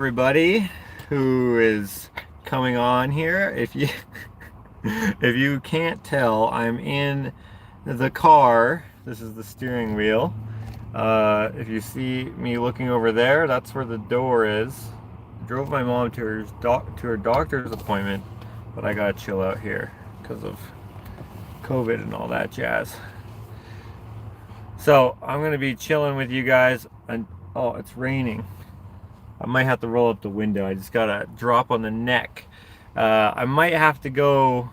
Everybody who is coming on here, if you if you can't tell, I'm in the car. This is the steering wheel. If you see me looking over there, that's where the door is. I drove my mom to her doctor's appointment, but I gotta chill out here because of COVID and all that jazz. So I'm gonna be chilling with you guys, and oh, it's raining. I might have to roll up the window. I just got a drop on the neck. I might have to go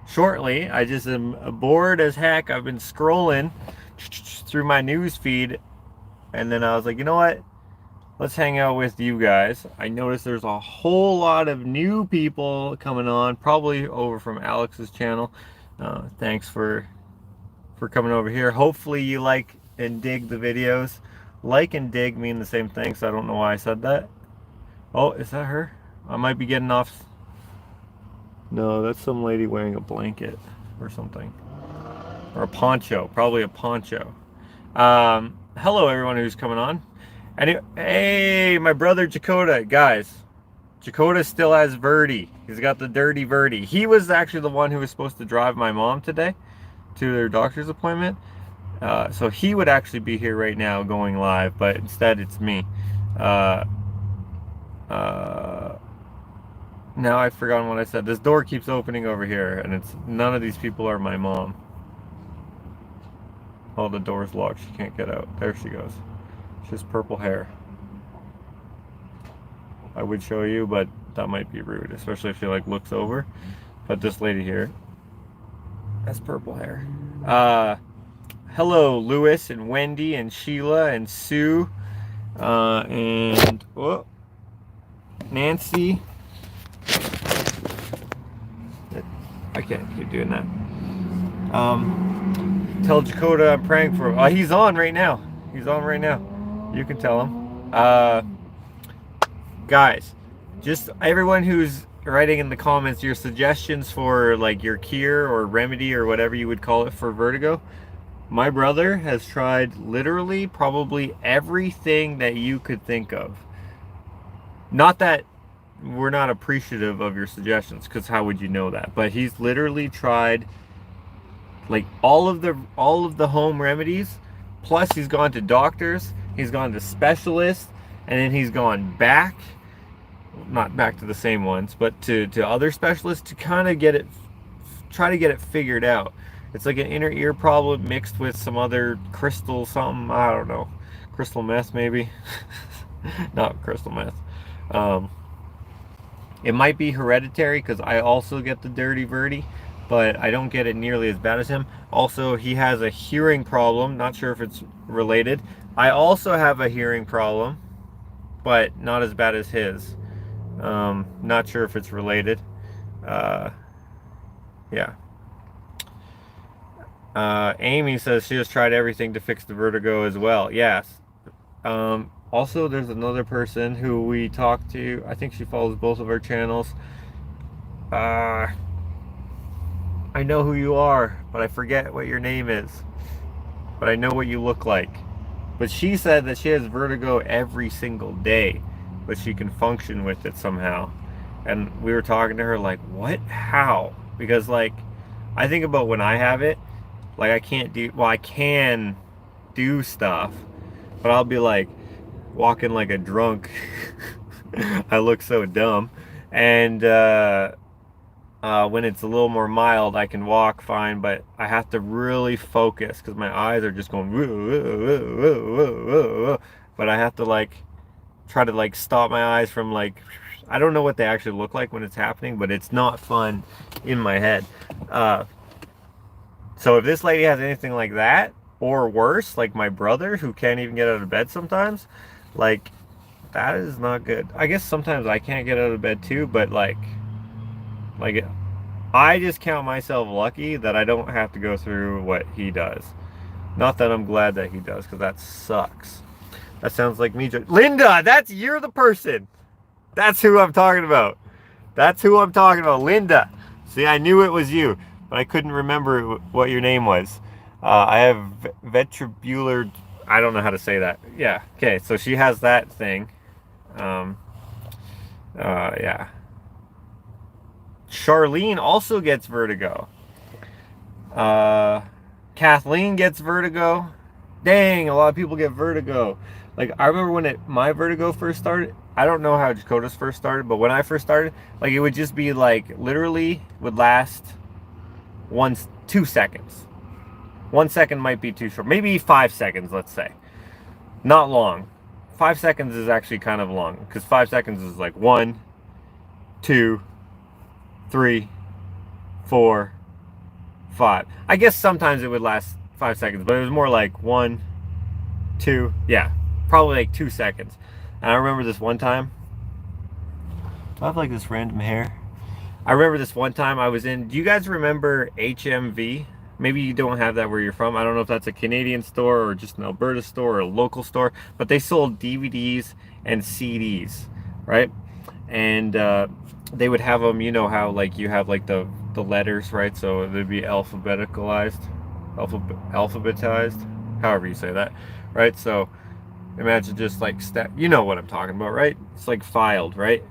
shortly. I just am bored as heck. I've been scrolling through my news feed, and then I was like, you know what? Let's hang out with you guys. I noticed there's a whole lot of new people coming on, probably over from Alex's channel. Thanks for coming over here. Hopefully you like and dig the videos. Like and dig mean the same thing, so I don't know why I said that. Oh, is that her? I might be getting off. No, that's some lady wearing a blanket or something. Or a poncho, probably a poncho. Hello everyone who's coming on. Anyway, hey, my brother Jakota, guys. Jakota still has Verdi. He's got the dirty Verdi. He was actually the one who was supposed to drive my mom today to their doctor's appointment. So he would actually be here right now going live, but instead it's me. Now I've forgotten what I said. This door keeps opening over here, and it's none of these people are my mom. Oh, the door's locked. She can't get out. There she goes. She has purple hair. I would show you, but that might be rude, especially if she like looks over. But this lady here has purple hair. Hello, Lewis and Wendy and Sheila and Sue and Nancy. I can't keep doing that. Tell Jakota I'm praying for him. Oh, he's on right now. He's on right now. You can tell him. Guys, just everyone who's writing in the comments your suggestions for like your cure or remedy or whatever you would call it for vertigo. My brother has tried literally probably everything that you could think of. Not that we're not appreciative of your suggestions, because how would you know that? But he's literally tried like all of the home remedies, plus he's gone to doctors, he's gone to specialists, and then he's gone back, not back to the same ones, but to other specialists to kind of try to get it figured out. It's like an inner ear problem mixed with some other crystal something. I don't know. Crystal meth, maybe. Not crystal meth. It might be hereditary because I also get the dirty Verdi, but I don't get it nearly as bad as him. Also, he has a hearing problem. Not sure if it's related. I also have a hearing problem, but not as bad as his. Not sure if it's related. Yeah. Amy says she has tried everything to fix the vertigo as well. Yes. Also, there's another person who we talked to. I think she follows both of our channels. I know who you are, but I forget what your name is. But I know what you look like. But she said that she has vertigo every single day, but she can function with it somehow. And we were talking to her like, what? How? Because like, I think about when I have it, like I can't do, well, I can do stuff, but I'll be like walking like a drunk. I look so dumb. And when it's a little more mild, I can walk fine, but I have to really focus because my eyes are just going woo, woo, woo, woo, woo, woo. But I have to like try to like stop my eyes from like, I don't know what they actually look like when it's happening, but it's not fun in my head. So if this lady has anything like that, or worse, like my brother who can't even get out of bed sometimes, like that is not good. I guess sometimes I can't get out of bed too, but like I just count myself lucky that I don't have to go through what he does. Not that I'm glad that he does, because that sucks. That sounds like me. Linda, you're the person. That's who I'm talking about. That's who I'm talking about, Linda. See, I knew it was you, but I couldn't remember what your name was. I have vestibular, I don't know how to say that. Yeah, okay, so she has that thing. Yeah. Charlene also gets vertigo. Uh, Kathleen gets vertigo. Dang, a lot of people get vertigo. Like, I remember when my vertigo first started. I don't know how Dakota's first started, but when I first started, like, it would just be like literally would last 2 seconds. 1 second might be too short. Maybe 5 seconds, let's say. Not long. 5 seconds is actually kind of long because 5 seconds is like 1, 2, 3, 4, 5. I guess sometimes it would last 5 seconds, but it was more like 1, 2, yeah, probably like 2 seconds. And I remember this one time. Do I have like this random hair? I remember this one time I was in. Do you guys remember HMV? Maybe you don't have that where you're from. I don't know if that's a Canadian store or just an Alberta store or a local store, but they sold DVDs and CDs, right? And they would have them, you know how like you have like the letters, right? So they'd be alphabetized, however you say that, right? So imagine just like you know what I'm talking about, right? It's like filed, right?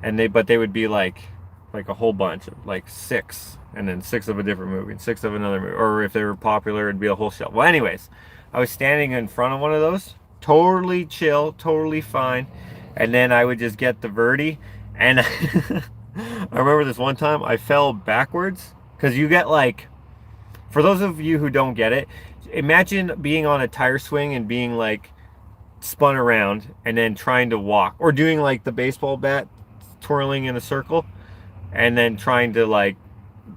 And they would be like a whole bunch of like 6, and then 6 of a different movie and 6 of another movie, or if they were popular it'd be a whole shelf. Well, anyways, I was standing in front of one of those, totally chill, totally fine, and then I would just get the verti, and I remember this one time I fell backwards because you get like, for those of you who don't get it, imagine being on a tire swing and being like spun around and then trying to walk, or doing like the baseball bat twirling in a circle and then trying to like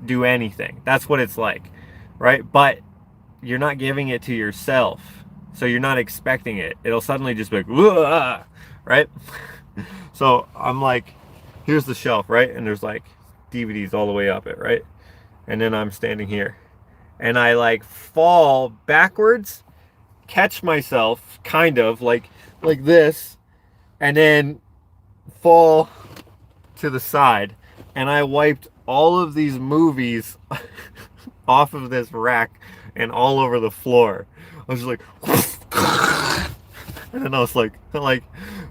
do anything. That's what it's like, right? But you're not giving it to yourself, so you're not expecting it. It'll suddenly just be like, "Whoa," right? So I'm like, here's the shelf, right? And there's like DVDs all the way up it, right? And then I'm standing here and I like fall backwards, catch myself kind of like this, and then fall to the side, and I wiped all of these movies off of this rack and all over the floor. I was just like and then I was like,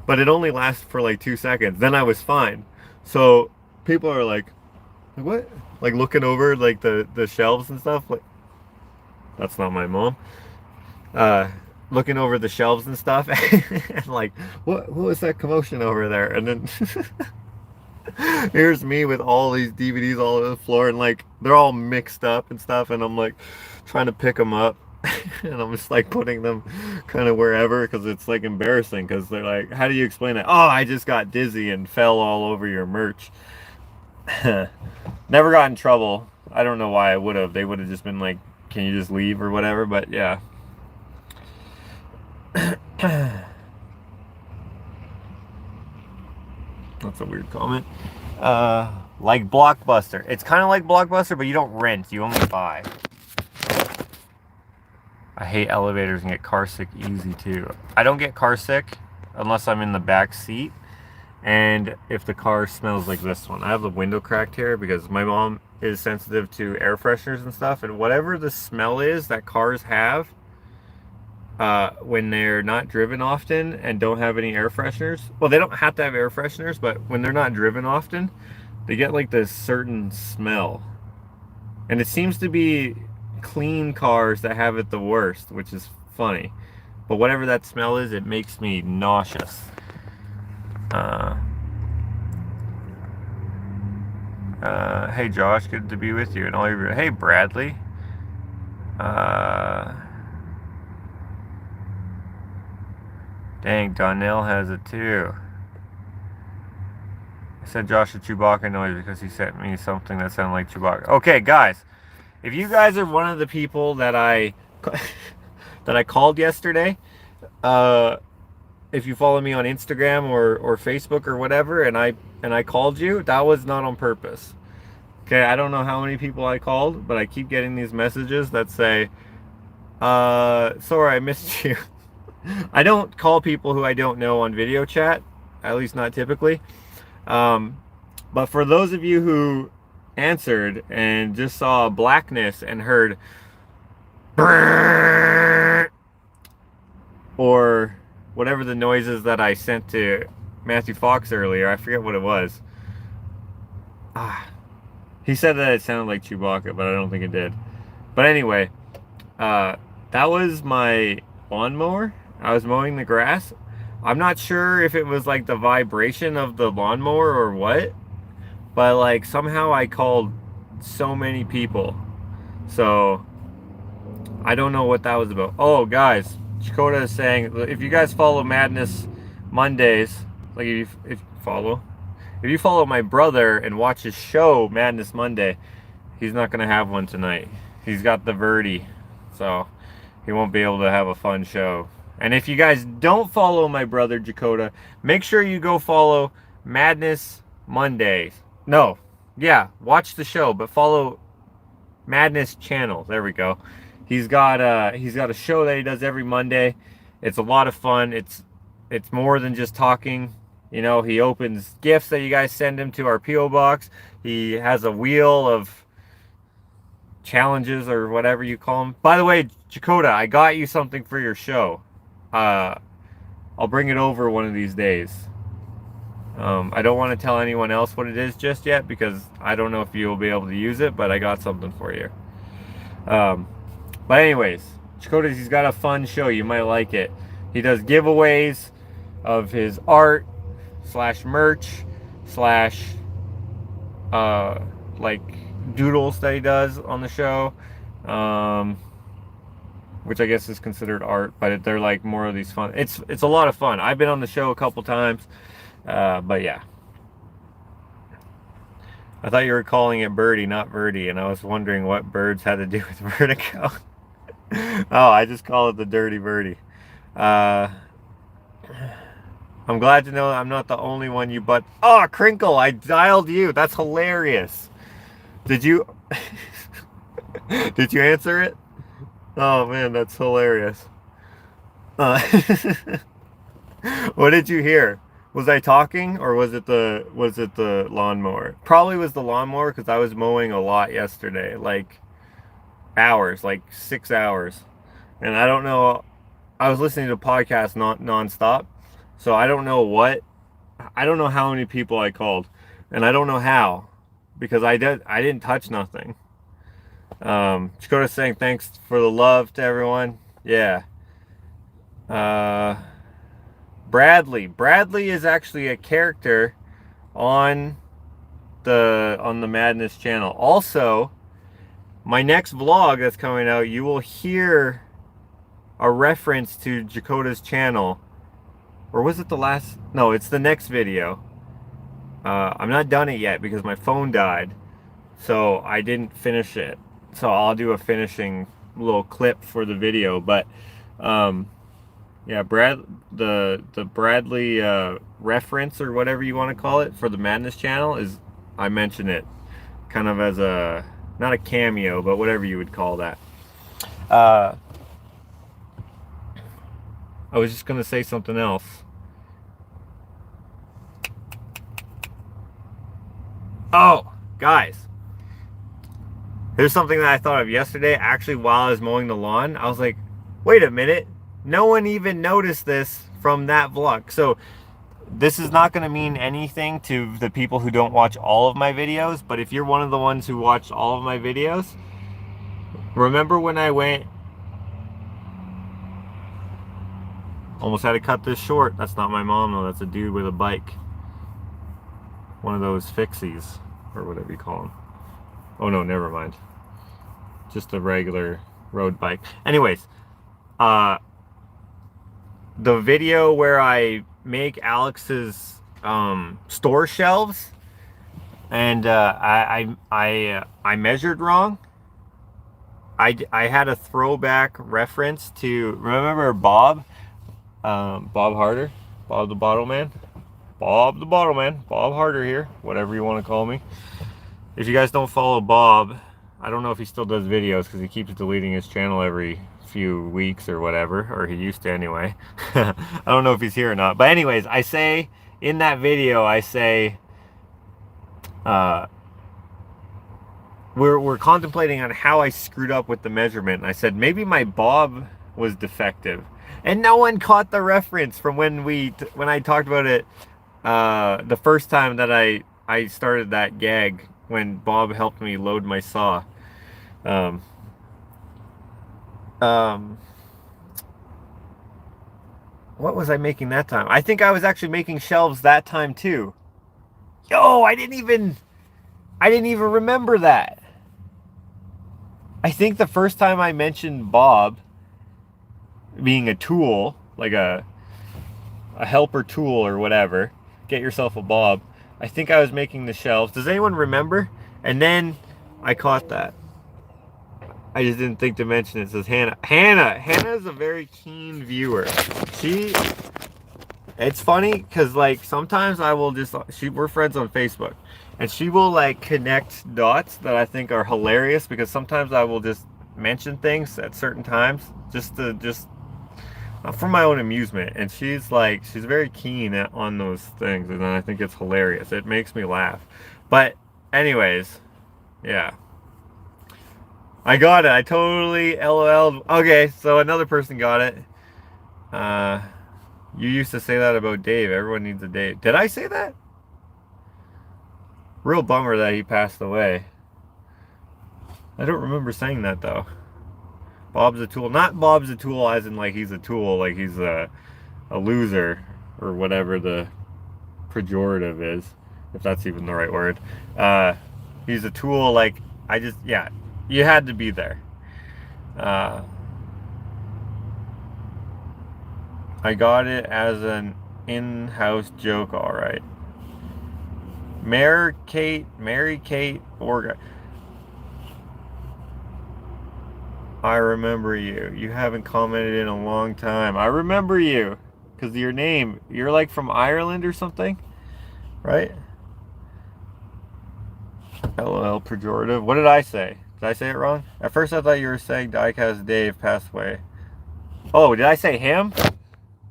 but it only lasted for like 2 seconds. Then I was fine. So people are like, what? Like looking over like the shelves and stuff. Like, that's not my mom. Looking over the shelves and stuff, and like, what was that commotion over there? And then here's me with all these DVDs all over the floor, and like they're all mixed up and stuff, and I'm like trying to pick them up and I'm just like putting them kind of wherever, because it's like embarrassing, because they're like, how do you explain that? Oh, I just got dizzy and fell all over your merch. Never got in trouble. I don't know why I would have. They would have just been like, can you just leave or whatever? But yeah. That's a weird comment. Like Blockbuster. It's kind of like Blockbuster, but you don't rent. You only buy. I hate elevators and get car sick easy too. I don't get car sick unless I'm in the back seat, and if the car smells like this one. I have the window cracked here because my mom is sensitive to air fresheners and stuff, and whatever the smell is that cars have when they're not driven often and don't have any air fresheners. Well, they don't have to have air fresheners, but when they're not driven often, they get like this certain smell. And it seems to be clean cars that have it the worst, which is funny. But whatever that smell is, it makes me nauseous. Hey Josh, good to be with you. And all your, hey Bradley. Dang, Donnell has it too. I said Josh a Chewbacca noise because he sent me something that sounded like Chewbacca. Okay, guys, if you guys are one of the people that I called yesterday, if you follow me on Instagram or Facebook or whatever, and I called you, that was not on purpose. Okay, I don't know how many people I called, but I keep getting these messages that say, sorry, I missed you. I don't call people who I don't know on video chat, at least not typically. But for those of you who answered and just saw blackness and heard or whatever the noises that I sent to Matthew Fox earlier. I forget what it was. He said that it sounded like Chewbacca, but I don't think it did. But anyway, that was my lawnmower. I was mowing the grass. I'm not sure if it was like the vibration of the lawnmower or what, but like somehow I called so many people. So I don't know what that was about. Oh, guys, Dakota is saying if you guys follow Madness Mondays, like if you follow my brother and watch his show Madness Monday, he's not gonna have one tonight. He's got the Verdi, so he won't be able to have a fun show. And if you guys don't follow my brother Dakota, make sure you go follow Madness Mondays. No, yeah, watch the show, but follow Madness channel. There we go. He's got a show that he does every Monday. It's a lot of fun. It's more than just talking. You know, he opens gifts that you guys send him to our P.O. box. He has a wheel of challenges or whatever you call them. By the way, Dakota, I got you something for your show. I'll bring it over one of these days. I don't want to tell anyone else what it is just yet because I don't know if you'll be able to use it, but I got something for you. But anyways, Dakota, he's got a fun show. You might like it. He does giveaways of his art / merch / like doodles that he does on the show, which I guess is considered art, but they're like more of these fun. It's a lot of fun. I've been on the show a couple times, but yeah. I thought you were calling it Birdie, not Verdi, and I was wondering what birds had to do with vertigo. Oh, I just call it the Dirty Birdie. I'm glad to know I'm not the only one you but... Oh, Crinkle, I dialed you. That's hilarious. Did you... Did you answer it? Oh, man, that's hilarious. What did you hear? Was I talking or was it the lawnmower? Probably was the lawnmower because I was mowing a lot yesterday, like hours, like 6 hours. And I don't know, I was listening to podcasts non-stop, so I don't know how many people I called, and I don't know how because I didn't touch nothing. Dakota's saying thanks for the love to everyone. Yeah. Bradley is actually a character on the Madness channel. Also, my next vlog that's coming out, you will hear a reference to Dakota's channel. Or was it the last? No, it's the next video. I'm not done it yet because my phone died, so I didn't finish it. So I'll do a finishing little clip for the video, but yeah, the Bradley reference or whatever you want to call it for the Madness channel is, I mention it kind of as a, not a cameo, but whatever you would call that. I was just gonna say something else. Oh, guys, here's something that I thought of yesterday. Actually, while I was mowing the lawn, I was like, wait a minute. No one even noticed this from that vlog. So this is not going to mean anything to the people who don't watch all of my videos, but if you're one of the ones who watched all of my videos, remember when I went... Almost had to cut this short. That's not my mom though, that's a dude with a bike. One of those fixies, or whatever you call them. Oh no, never mind. Just a regular road bike. Anyways, the video where I make Alex's store shelves, and I measured wrong. I had a throwback reference to, remember Bob Harder, Bob the Bottle Man, Bob Harder here, whatever you want to call me. If you guys don't follow Bob, I don't know if he still does videos because he keeps deleting his channel every few weeks or whatever, or he used to anyway. I don't know if he's here or not, but anyways, I say in that video, I say we're contemplating on how I screwed up with the measurement, and I said maybe my bob was defective, and no one caught the reference from when I talked about it the first time that I started that gag when Bob helped me load my saw. Um, um, what was I making that time? I think I was actually making shelves that time too. Yo, I didn't even remember that. I think the first time I mentioned Bob being a tool, like a helper tool or whatever, get yourself a Bob. I think I was making the shelves. Does anyone remember? And then I caught that. I just didn't think to mention it. It says Hannah. Hannah is a very keen viewer. She, it's funny because like sometimes I will just, we're friends on Facebook, and she will like connect dots that I think are hilarious because sometimes I will just mention things at certain times just for my own amusement, and she's very keen on those things, and I think it's hilarious. It makes me laugh. But anyways, yeah, I got it. I totally LOL'd. Okay, so another person got it. You used to say that about Dave. Everyone needs a Dave. Did I say that? Real bummer that he passed away. I don't remember saying that though. Bob's a tool. Not Bob's a tool as in like he's a tool, like he's a loser or whatever the pejorative is, if that's even the right word. He's a tool, like yeah, you had to be there. I got it as an in-house joke, all right. Mary Kate Orga. I remember you. You haven't commented in a long time. I remember you because of your name. You're like from Ireland or something, right? LOL pejorative. What did I say? Did I say it wrong? At first I thought you were saying Diecast Dave passed away. Oh, did I say him?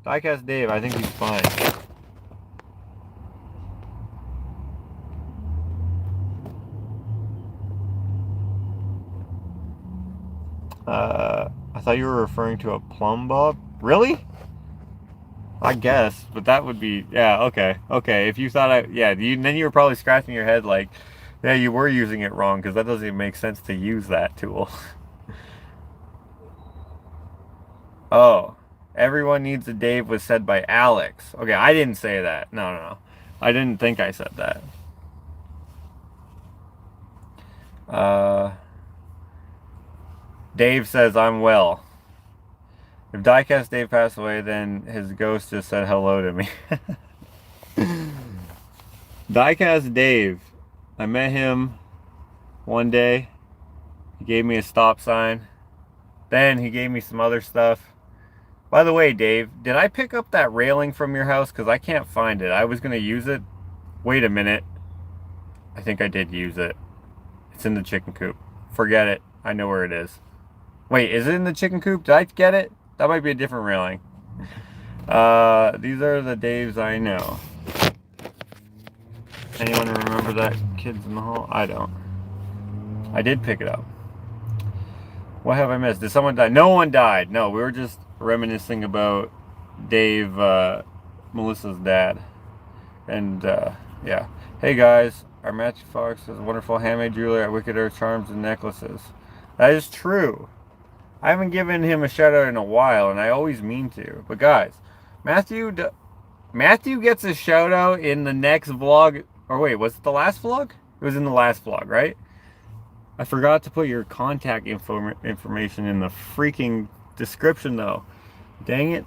Diecast Dave, I think he's fine. I thought you were referring to a plumb bob. Really? I guess, but that would be, yeah, okay. Okay, if you thought then you were probably scratching your head like, yeah, you were using it wrong because that doesn't even make sense to use that tool. Oh, everyone needs a Dave was said by Alex. Okay, I didn't say that. No. I didn't think I said that. Dave says I'm well. If Diecast Dave passed away, then his ghost just said hello to me. Diecast Dave. I met him one day. He gave me a stop sign. Then he gave me some other stuff. By the way, Dave, did I pick up that railing from your house? Because I can't find it. I was going to use it. Wait a minute. I think I did use it. It's in the chicken coop. Forget it. I know where it is. Wait, is it in the chicken coop? Did I get it? That might be a different railing. These are the Daves I know. Anyone remember that Kids in the Hall? I don't. I did pick it up. What have I missed? Did someone die? No one died. No, we were just reminiscing about Dave, Melissa's dad. And, yeah. Hey guys, our Matthew Fox has a wonderful handmade jewelry at Wicked Earth Charms and Necklaces. That is true. I haven't given him a shout out in a while, and I always mean to. But guys, Matthew gets a shout out in the next vlog. Or wait, was it the last vlog? It was in the last vlog, right? I forgot to put your contact information in the freaking description though. Dang it.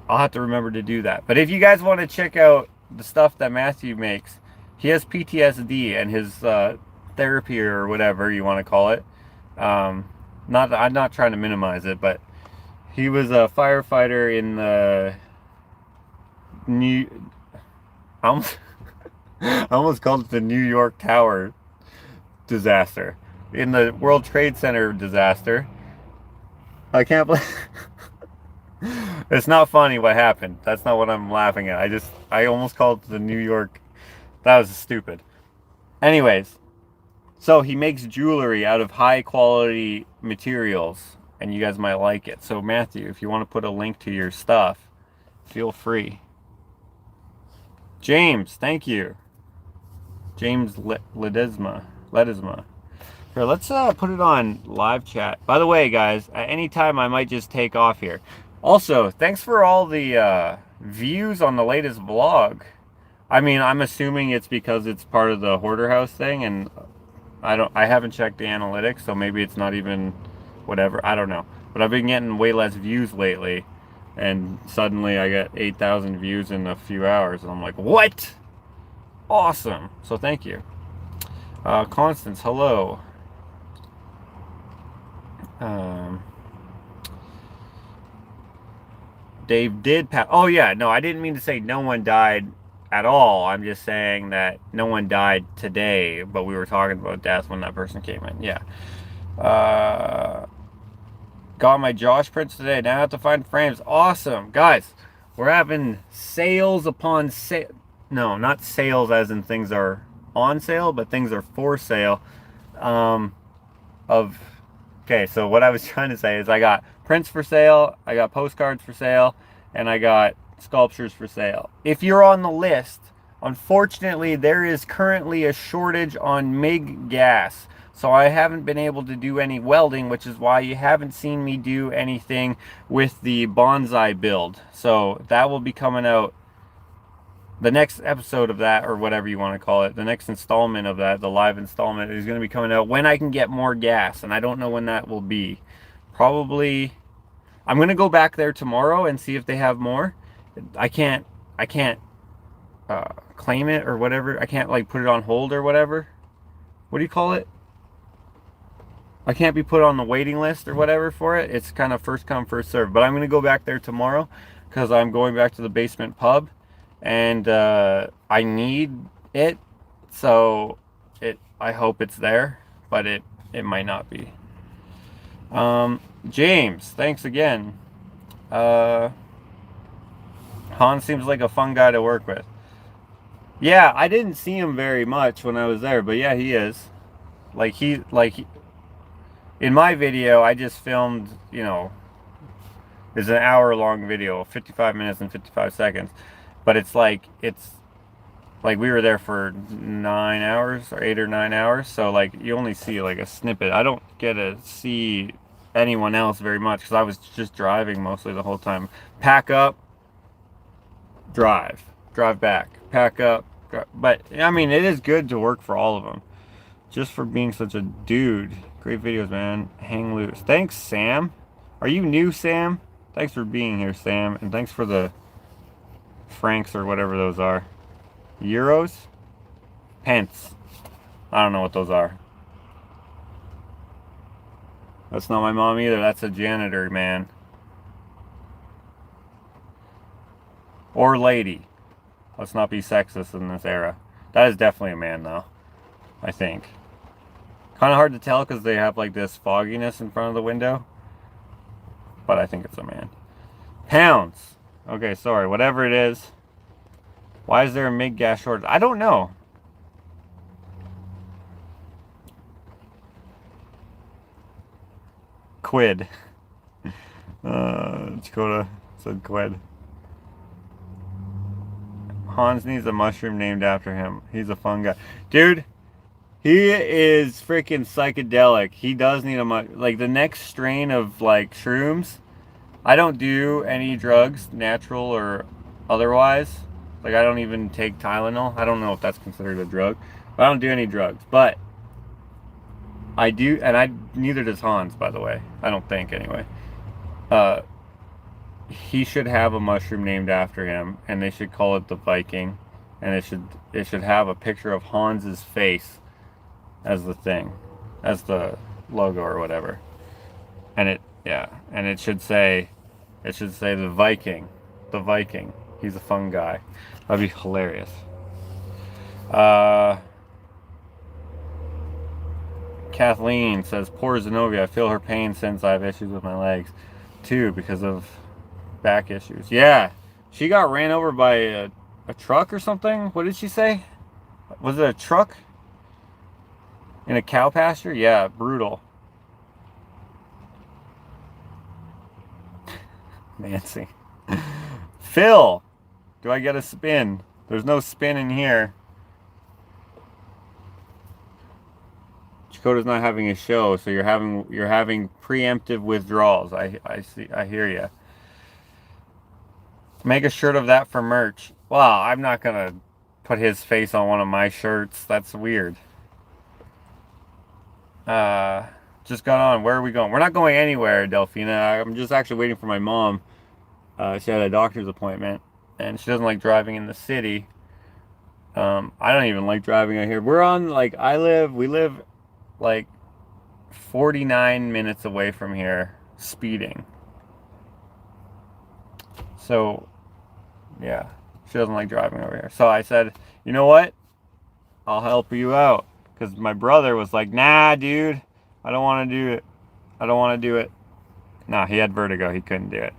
I'll have to remember to do that. But if you guys want to check out the stuff that Matthew makes, he has PTSD and his therapy or whatever you want to call it. I'm not trying to minimize it, but he was a firefighter in the I almost called it the New York Tower disaster. In the World Trade Center disaster. I can't believe it's not funny what happened. That's not what I'm laughing at. I almost called it the New York. That was stupid. Anyways, so he makes jewelry out of high quality materials, and you guys might like it. So Matthew, if you want to put a link to your stuff, feel free. James, thank you. James Ledesma. Here, let's put it on live chat. By the way, guys, at any time I might just take off here. Also, thanks for all the views on the latest vlog. I mean, I'm assuming it's because it's part of the Hoarder House thing, and I haven't checked the analytics, so maybe it's not even whatever. I don't know. But I've been getting way less views lately, and suddenly I got 8,000 views in a few hours, and I'm like, what? Awesome. So thank you. Constance, hello. Dave did pass. Oh yeah, no, I didn't mean to say no one died at all. I'm just saying that no one died today, but we were talking about death when that person came in. Yeah. Got my Josh prints today. Now I have to find frames. Awesome. Guys, we're having sales upon sale. No, not sales as in things are on sale, but things are for sale. Of Okay, so what I was trying to say is I got prints for sale, I got postcards for sale, and I got sculptures for sale. If you're on the list, unfortunately, there is currently a shortage on MIG gas. So I haven't been able to do any welding, which is why you haven't seen me do anything with the bonsai build. So that will be coming out, the next episode of that, or whatever you want to call it, the next installment of that, the live installment, is going to be coming out when I can get more gas, and I don't know when that will be. Probably, I'm going to go back there tomorrow and see if they have more. I can't claim it or whatever. I can't like put it on hold or whatever. What do you call it? I can't be put on the waiting list or whatever for it. It's kind of first come, first serve. But I'm going to go back there tomorrow because I'm going back to the basement pub, and I need it. So I hope it's there, but it might not be. James, thanks again. Hans seems like a fun guy to work with. Yeah, I didn't see him very much when I was there, but yeah, he is. In my video, I just filmed, it's an hour-long video, 55 minutes and 55 seconds. But it's like we were there for 9 hours or 8 or 9 hours, so like you only see like a snippet. I don't get to see anyone else very much because I was just driving mostly the whole time. Pack up, drive back, pack up, drive. But I mean, it is good to work for all of them, just for being such a dude. Great videos, man. Hang loose. Thanks, Sam. Are you new, Sam? Thanks for being here, Sam, and thanks for the francs or whatever those are. Euros? Pence. I don't know what those are. That's not my mom either. That's a janitor, man. Or lady. Let's not be sexist in this era. That is definitely a man, though. I think. Kind of hard to tell because they have like this fogginess in front of the window. But I think it's a man. Pounds. Okay, sorry. Whatever it is. Why is there a MIG gas shortage? I don't know. Quid. Dakota said quid. Hans needs a mushroom named after him. He's a fun guy. Dude, he is freaking psychedelic. He does need a like the next strain of like shrooms. I don't do any drugs, natural or otherwise. Like I don't even take Tylenol. I don't know if that's considered a drug. But I don't do any drugs. But I do, and neither does Hans, by the way. I don't think anyway. He should have a mushroom named after him, and they should call it the Viking, and it should have a picture of Hans's face as the thing, as the logo or whatever, and it should say the Viking. He's a fun guy. That'd be hilarious. Kathleen says, poor Zenobia, I feel her pain since I have issues with my legs too because of back issues. Yeah, she got ran over by a truck or something. What did she say? Was it a truck in a cow pasture? Yeah, brutal. Nancy. Phil, do I get a spin? There's no spin in here. Dakota's not having a show, so you're having preemptive withdrawals. I see. I hear you. Make a shirt of that for merch. Well, I'm not gonna put his face on one of my shirts. That's weird. Just got on. Where are we going? We're not going anywhere, Delphina. I'm just actually waiting for my mom. She had a doctor's appointment, and she doesn't like driving in the city. I don't even like driving out here. We're on, like, we live like 49 minutes away from here, speeding. So, yeah, she doesn't like driving over here. So I said, you know what? I'll help you out. Because my brother was like, nah, dude, I don't want to do it. I don't want to do it. No, he had vertigo. He couldn't do it.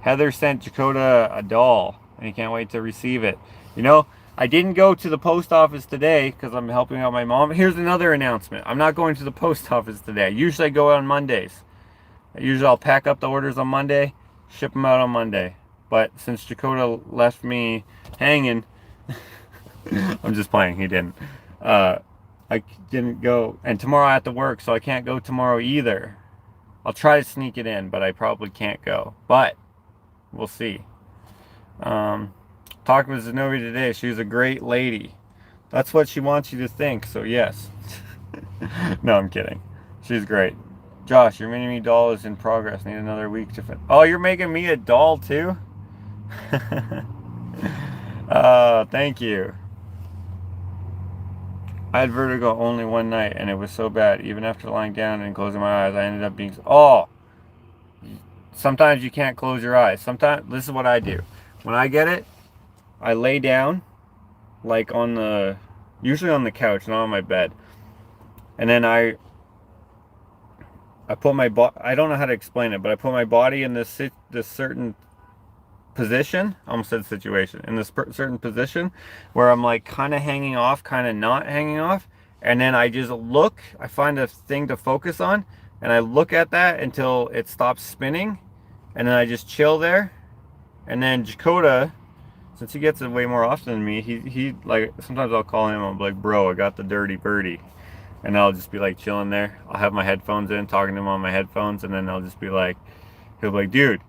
Heather sent Dakota a doll, and he can't wait to receive it. You know, I didn't go to the post office today because I'm helping out my mom. Here's another announcement. I'm not going to the post office today. Usually I go on Mondays. Usually I'll pack up the orders on Monday, ship them out on Monday. But since Dakota left me hanging, I'm just playing. He didn't. I didn't go. And tomorrow I have to work, so I can't go tomorrow either. I'll try to sneak it in, but I probably can't go. But we'll see. Talking with Zenobia today. She was a great lady. That's what she wants you to think, so yes. No, I'm kidding. She's great. Josh, your mini-me doll is in progress. Need another week to finish. Oh, you're making me a doll too? Thank you. I had vertigo only one night, and it was so bad. Even after lying down and closing my eyes, I ended up being... Oh! Sometimes you can't close your eyes. Sometimes... This is what I do. When I get it, I lay down, like on the... Usually on the couch, not on my bed. And then I put my body... I don't know how to explain it, but I put my body in this certain position. I almost said situation. In this certain position where I'm like kind of hanging off, kind of not hanging off. And then I just look. I find a thing to focus on. And I look at that until it stops spinning. And then I just chill there. And then Dakota, since he gets it way more often than me, he like, sometimes I'll call him. I'm like, bro, I got the dirty birdie. And I'll just be like chilling there. I'll have my headphones in, talking to him on my headphones. And then I'll just be like, he'll be like, dude,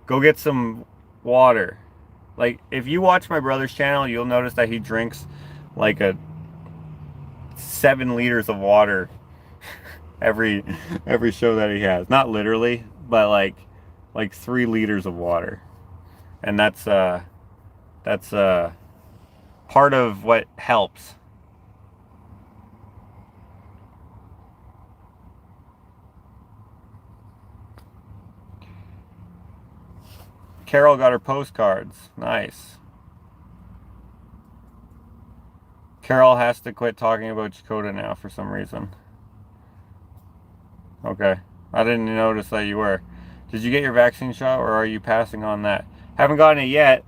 go get some water. Like, if you watch my brother's channel, you'll notice that he drinks like 7 liters of water every show that he has. Not literally, but like 3 liters of water. And that's part of what helps. Carol got her postcards. Nice. Carol has to quit talking about Dakota now for some reason. Okay. I didn't notice that you were. Did you get your vaccine shot, or are you passing on that? Haven't gotten it yet.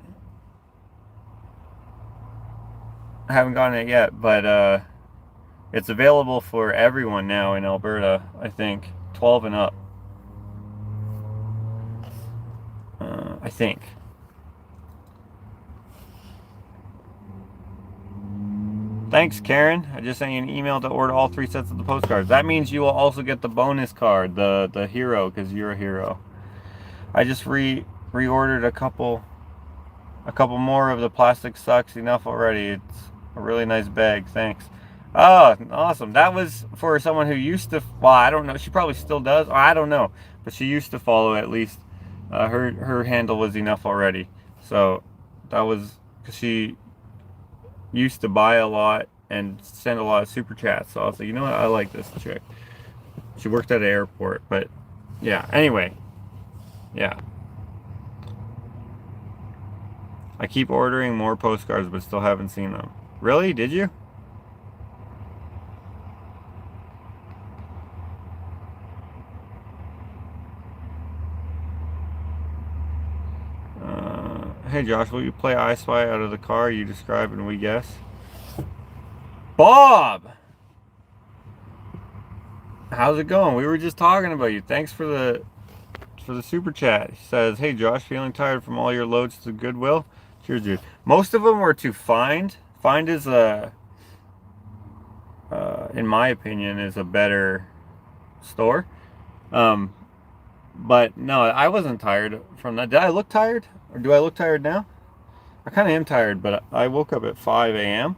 But it's available for everyone now in Alberta, I think. 12 and up. I think. Thanks, Karen. I just sent you an email to order all 3 sets of the postcards. That means you will also get the bonus card, the hero, because you're a hero. I just reordered a couple more of the plastic sucks. Enough already. It's a really nice bag. Thanks. Oh, awesome. That was for someone who used to... Well, I don't know. She probably still does. I don't know. But she used to follow at least. Her handle was enough already. So that was because she used to buy a lot and send a lot of super chats. So I was like, you know what? I like this chick. She worked at an airport. But yeah, anyway. Yeah. I keep ordering more postcards but still haven't seen them. Really? Did you? Hey Josh, will you play I Spy out of the car you describe and we guess? Bob! How's it going? We were just talking about you. Thanks for the for the super chat. He says, "Hey Josh, feeling tired from all your loads to Goodwill? Cheers, dude." Most of them were to Find. Find is in my opinion, is a better store. But no, I wasn't tired from that. Did I look tired? Or do I look tired now? I kind of am tired, but I woke up at 5 a.m.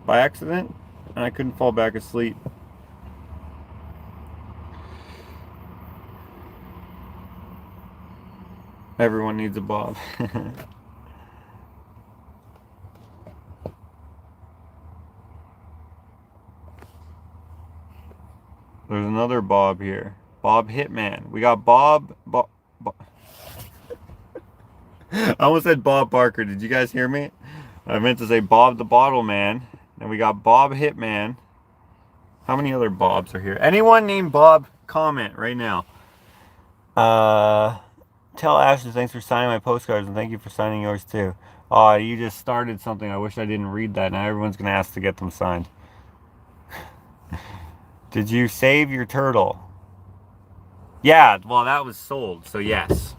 by accident, and I couldn't fall back asleep. Everyone needs a Bob. There's another Bob here. Bob Hitman. We got Bob. I almost said Bob Barker. Did you guys hear me? I meant to say Bob the Bottle Man. And we got Bob Hitman. How many other Bobs are here? Anyone named Bob, comment right now. Tell Ashley thanks for signing my postcards, and thank you for signing yours too. Oh, you just started something. I wish I didn't read that. Now everyone's going to ask to get them signed. Did you save your turtle? Yeah, well, that was sold, so yes.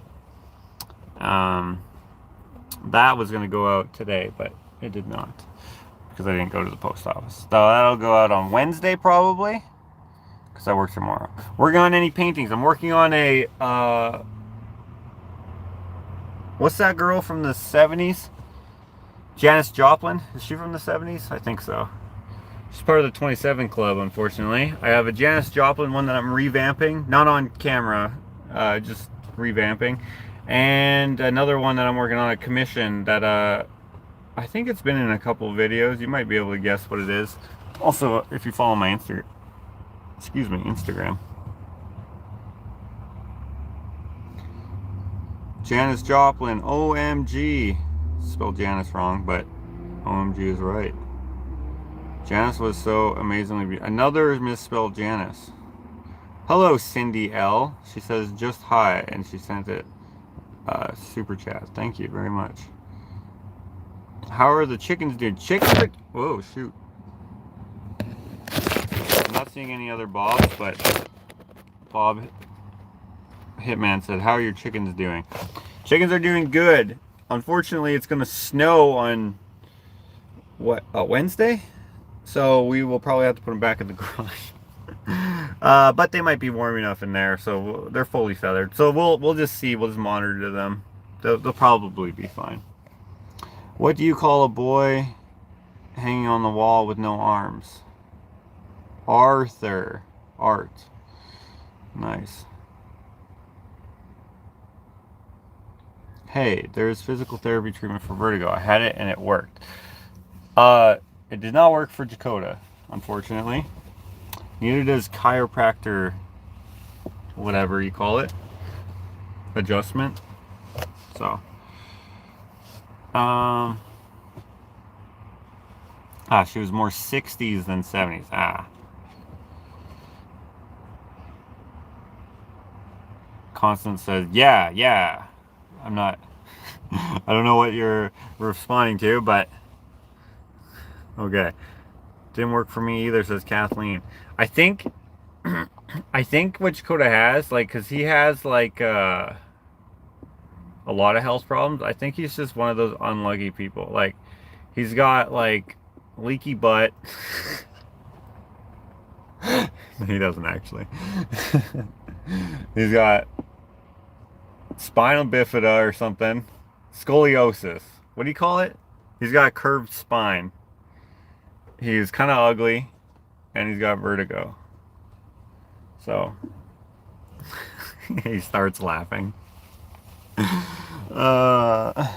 That was going to go out today, but it did not, because I didn't go to the post office. So that'll go out on Wednesday, probably, because I work tomorrow. Working on any paintings. I'm working on a, what's that girl from the 70s? Janis Joplin? Is she from the 70s? I think so. She's part of the 27 Club, unfortunately. I have a Janis Joplin one that I'm revamping. Not on camera, just revamping. And another one that I'm working on, a commission that I think it's been in a couple of videos. You might be able to guess what it is. Also, if you follow my Instagram. Janis Joplin, OMG. Spelled Janice wrong, but OMG is right. Janice was so amazingly beautiful. Another misspelled Janice. Hello, Cindy L. She says just hi, and she sent it super chat. Thank you very much. How are the chickens doing? Chickens are... Whoa, shoot. I'm not seeing any other Bobs, but Bob Hitman said, how are your chickens doing? Chickens are doing good. Unfortunately, it's going to snow on, what, Wednesday? So we will probably have to put them back in the garage. But they might be warm enough in there, so they're fully feathered. So we'll just see. We'll just monitor them. They'll probably be fine. What do you call a boy hanging on the wall with no arms? Arthur. Art. Nice. Hey, there's physical therapy treatment for vertigo. I had it and it worked. It did not work for Dakota, unfortunately. Neither does chiropractor, whatever you call it, adjustment. So, she was more 60s than 70s. Constance says, yeah. I'm not, I don't know what you're responding to, but okay. Didn't work for me either, says Kathleen. I think what Dakota has, like, because he has, like, a lot of health problems. I think he's just one of those unlucky people. Like, he's got, like, leaky butt. He doesn't actually. He's got spinal bifida or something. Scoliosis. What do you call it? He's got a curved spine. He's kind of ugly, and he's got vertigo. So, he starts laughing. The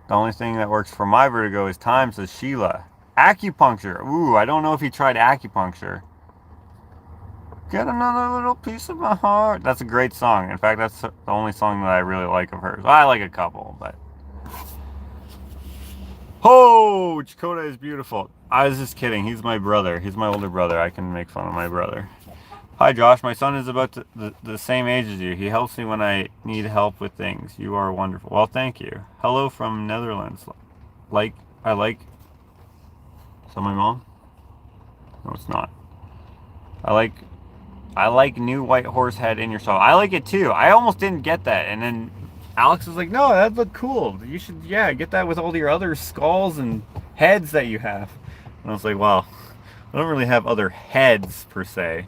only thing that works for my vertigo is time, says Sheila. Acupuncture. Ooh, I don't know if he tried acupuncture. Get another little piece of my heart. That's a great song. In fact, that's the only song that I really like of hers. I like a couple, but... Oh, Dakota is beautiful. I was just kidding. He's my brother. He's my older brother. I can make fun of my brother. Hi, Josh. My son is about the same age as you. He helps me when I need help with things. You are wonderful. Well, thank you. Hello from Netherlands. Is that my mom? No, it's not. I like new white horse head in your shop. I like it too. I almost didn't get that, and then Alex was like, "No, that looked cool. You should, yeah, get that with all your other skulls and heads that you have." And I was like, "Well, I don't really have other heads per se."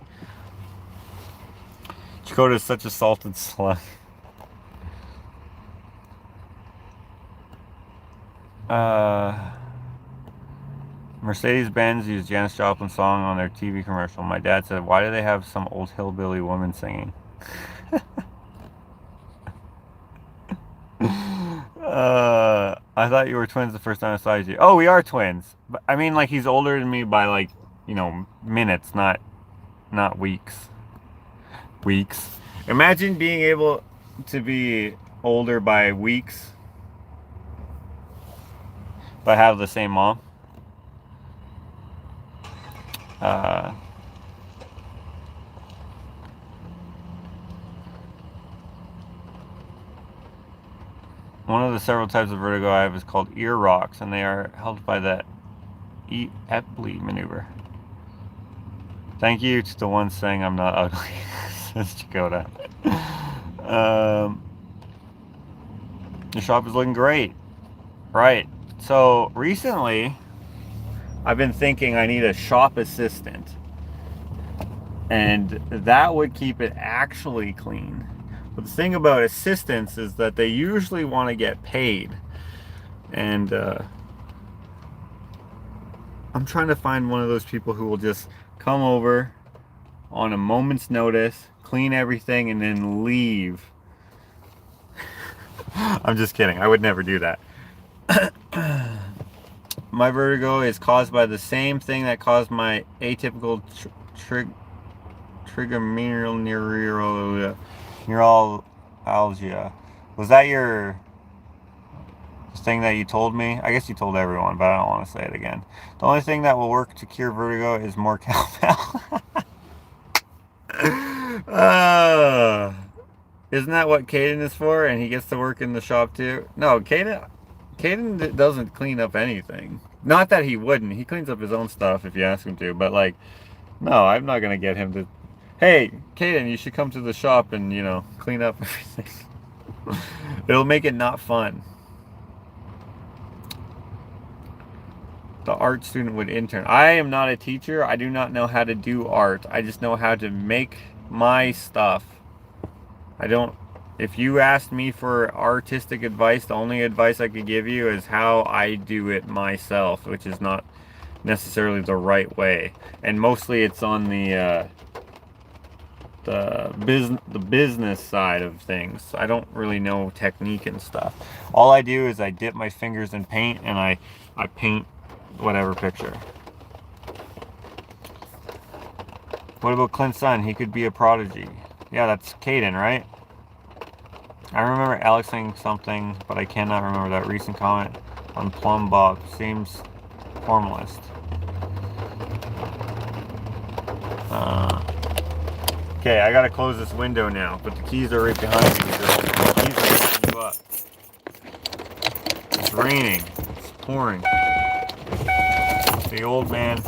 Dakota is such a salted slug. Mercedes-Benz used Janis Joplin's song on their TV commercial. My dad said, "Why do they have some old hillbilly woman singing?" I thought you were twins the first time I saw you. Oh, we are twins. But I mean, like, he's older than me by, like, you know, minutes, not weeks. Weeks. Imagine being able to be older by weeks, but have the same mom. One of the several types of vertigo I have is called ear rocks, and they are helped by the Epley maneuver. Thank you to the one saying I'm not ugly, says Dakota. The shop is looking great. Right. So recently, I've been thinking I need a shop assistant. And that would keep it actually clean. But the thing about assistants is that they usually want to get paid. And I'm trying to find one of those people who will just come over on a moment's notice, clean everything, and then leave. I'm just kidding. I would never do that. My vertigo is caused by the same thing that caused my atypical trigeminal neuralgia. Was that your thing that you told me? I guess you told everyone, but I don't want to say it again. The only thing that will work to cure vertigo is more cowbell. Isn't that what Caden is for? And he gets to work in the shop too? No, Caden doesn't clean up anything. Not that he wouldn't. He cleans up his own stuff if you ask him to. But, like, no, I'm not going to get him to... Hey, Caden, you should come to the shop and, you know, clean up everything. It'll make it not fun. The art student would intern. I am not a teacher. I do not know how to do art. I just know how to make my stuff. I don't... If you asked me for artistic advice, the only advice I could give you is how I do it myself, which is not necessarily the right way. And mostly it's on the business side of things. I don't really know technique and stuff. All I do is I dip my fingers in paint and I paint whatever picture. What about Clint's son? He could be a prodigy. Yeah, that's Caden, right? I remember Alex saying something, but I cannot remember that recent comment on Plum Bob. Seems formalist. Okay, I gotta close this window now, but the keys are right behind me. The keys are lifting you up. It's raining. It's pouring. The old man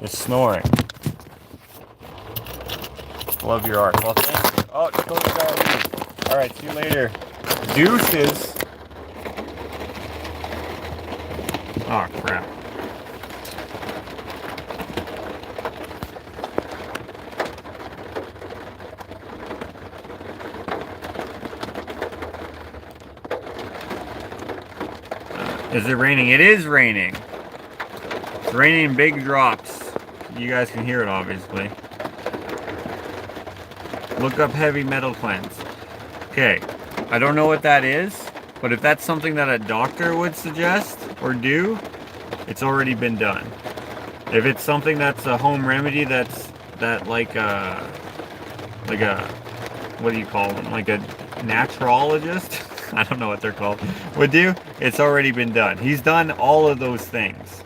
is snoring. Love your art. Well, thank you. Oh, Dakota's gotta leave. Alright, see you later. Deuces. Oh, crap. Is it raining? It is raining. It's raining in big drops. You guys can hear it, obviously. Look up heavy metal cleanse. Okay, I don't know what that is, but if that's something that a doctor would suggest or do, it's already been done. If it's something that's a home remedy, like a what do you call them? Like a naturologist? I don't know what they're called. Would do? It's already been done. He's done all of those things.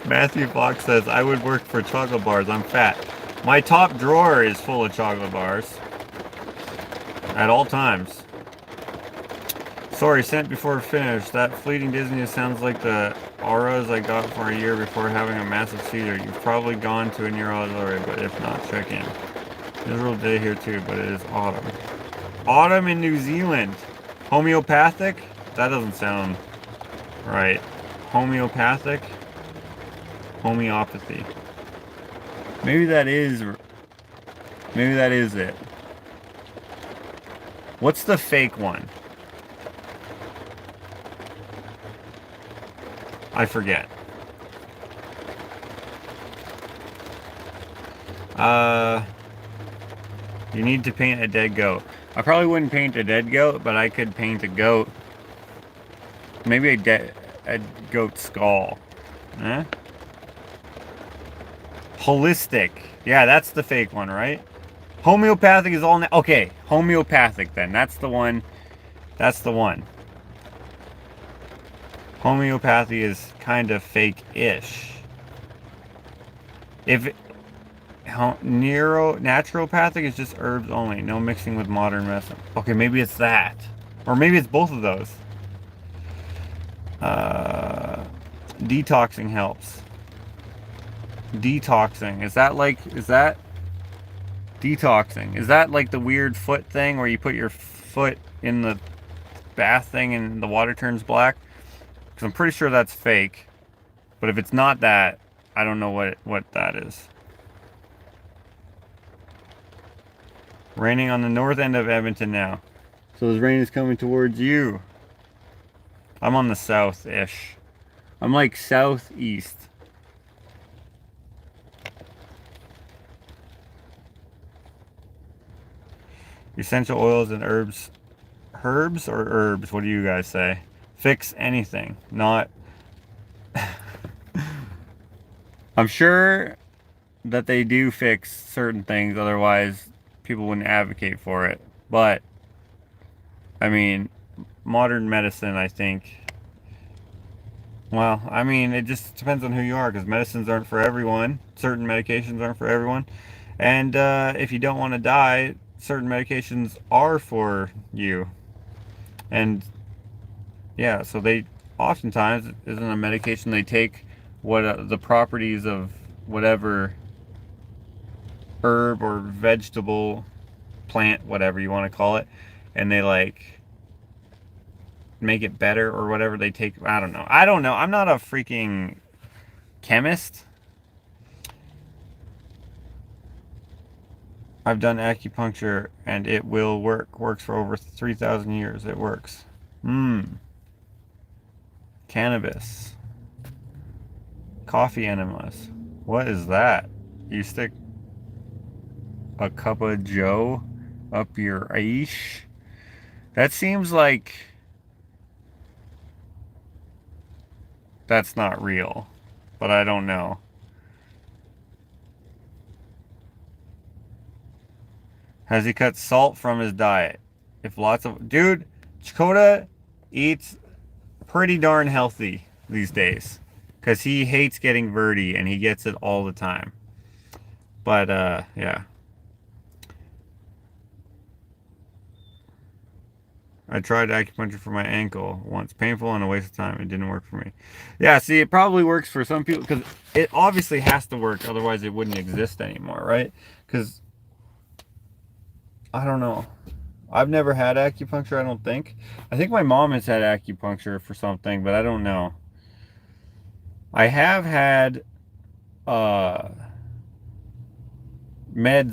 Matthew Fox says, I would work for chocolate bars. I'm fat. My top drawer is full of chocolate bars. at all times. Sorry, sent before finished. That fleeting dizziness sounds like the auras I got for a year before having a massive seizure. You've probably gone to a neurologist already, but if not, check in. Miserable day here too, but it is autumn. Autumn in New Zealand. Homeopathic? That doesn't sound right. Homeopathic? Homeopathy. Maybe that is it. What's the fake one? I forget. You need to paint a dead goat. I probably wouldn't paint a dead goat, but I could paint a goat. Maybe a goat skull. Eh? Holistic. Yeah, that's the fake one, right? Homeopathic is all... Okay, homeopathic then. That's the one. That's the one. Homeopathy is kind of fake-ish. If naturopathic is just herbs only, no mixing with modern medicine. Okay, maybe it's that, or maybe it's both of those. Detoxing helps. Detoxing, is that detoxing? Is that like the weird foot thing where you put your foot in the bath thing and the water turns black? Because I'm pretty sure that's fake. But if it's not that, I don't know what that is. Raining on the north end of Edmonton now. So this rain is coming towards you. I'm on the south-ish. I'm like southeast. Essential oils and herbs. Herbs or herbs? What do you guys say? Fix anything. Not... I'm sure that they do fix certain things, otherwise people wouldn't advocate for it. But, I mean, modern medicine, I think... Well, I mean, it just depends on who you are, because medicines aren't for everyone. Certain medications aren't for everyone. And if you don't want to die, certain medications are for you. And, yeah, so they oftentimes, isn't a medication they take what the properties of whatever herb or vegetable, plant, whatever you want to call it, and they like make it better or whatever they take. I don't know. I'm not a freaking chemist. I've done acupuncture and it will work. Works for over 3,000 years. It works. Cannabis. Coffee enemas. What is that? You stick a cup of joe up your aish? That seems like that's not real, but I don't know. Has he cut salt from his diet? If lots of... Dude, Chakota eats pretty darn healthy these days. Because he hates getting verti, and he gets it all the time. But, yeah. I tried acupuncture for my ankle once. Painful and a waste of time. It didn't work for me. Yeah, see, it probably works for some people, because it obviously has to work, otherwise it wouldn't exist anymore, right? Because, I don't know. I've never had acupuncture, I don't think. I think my mom has had acupuncture for something, but I don't know. I have had meds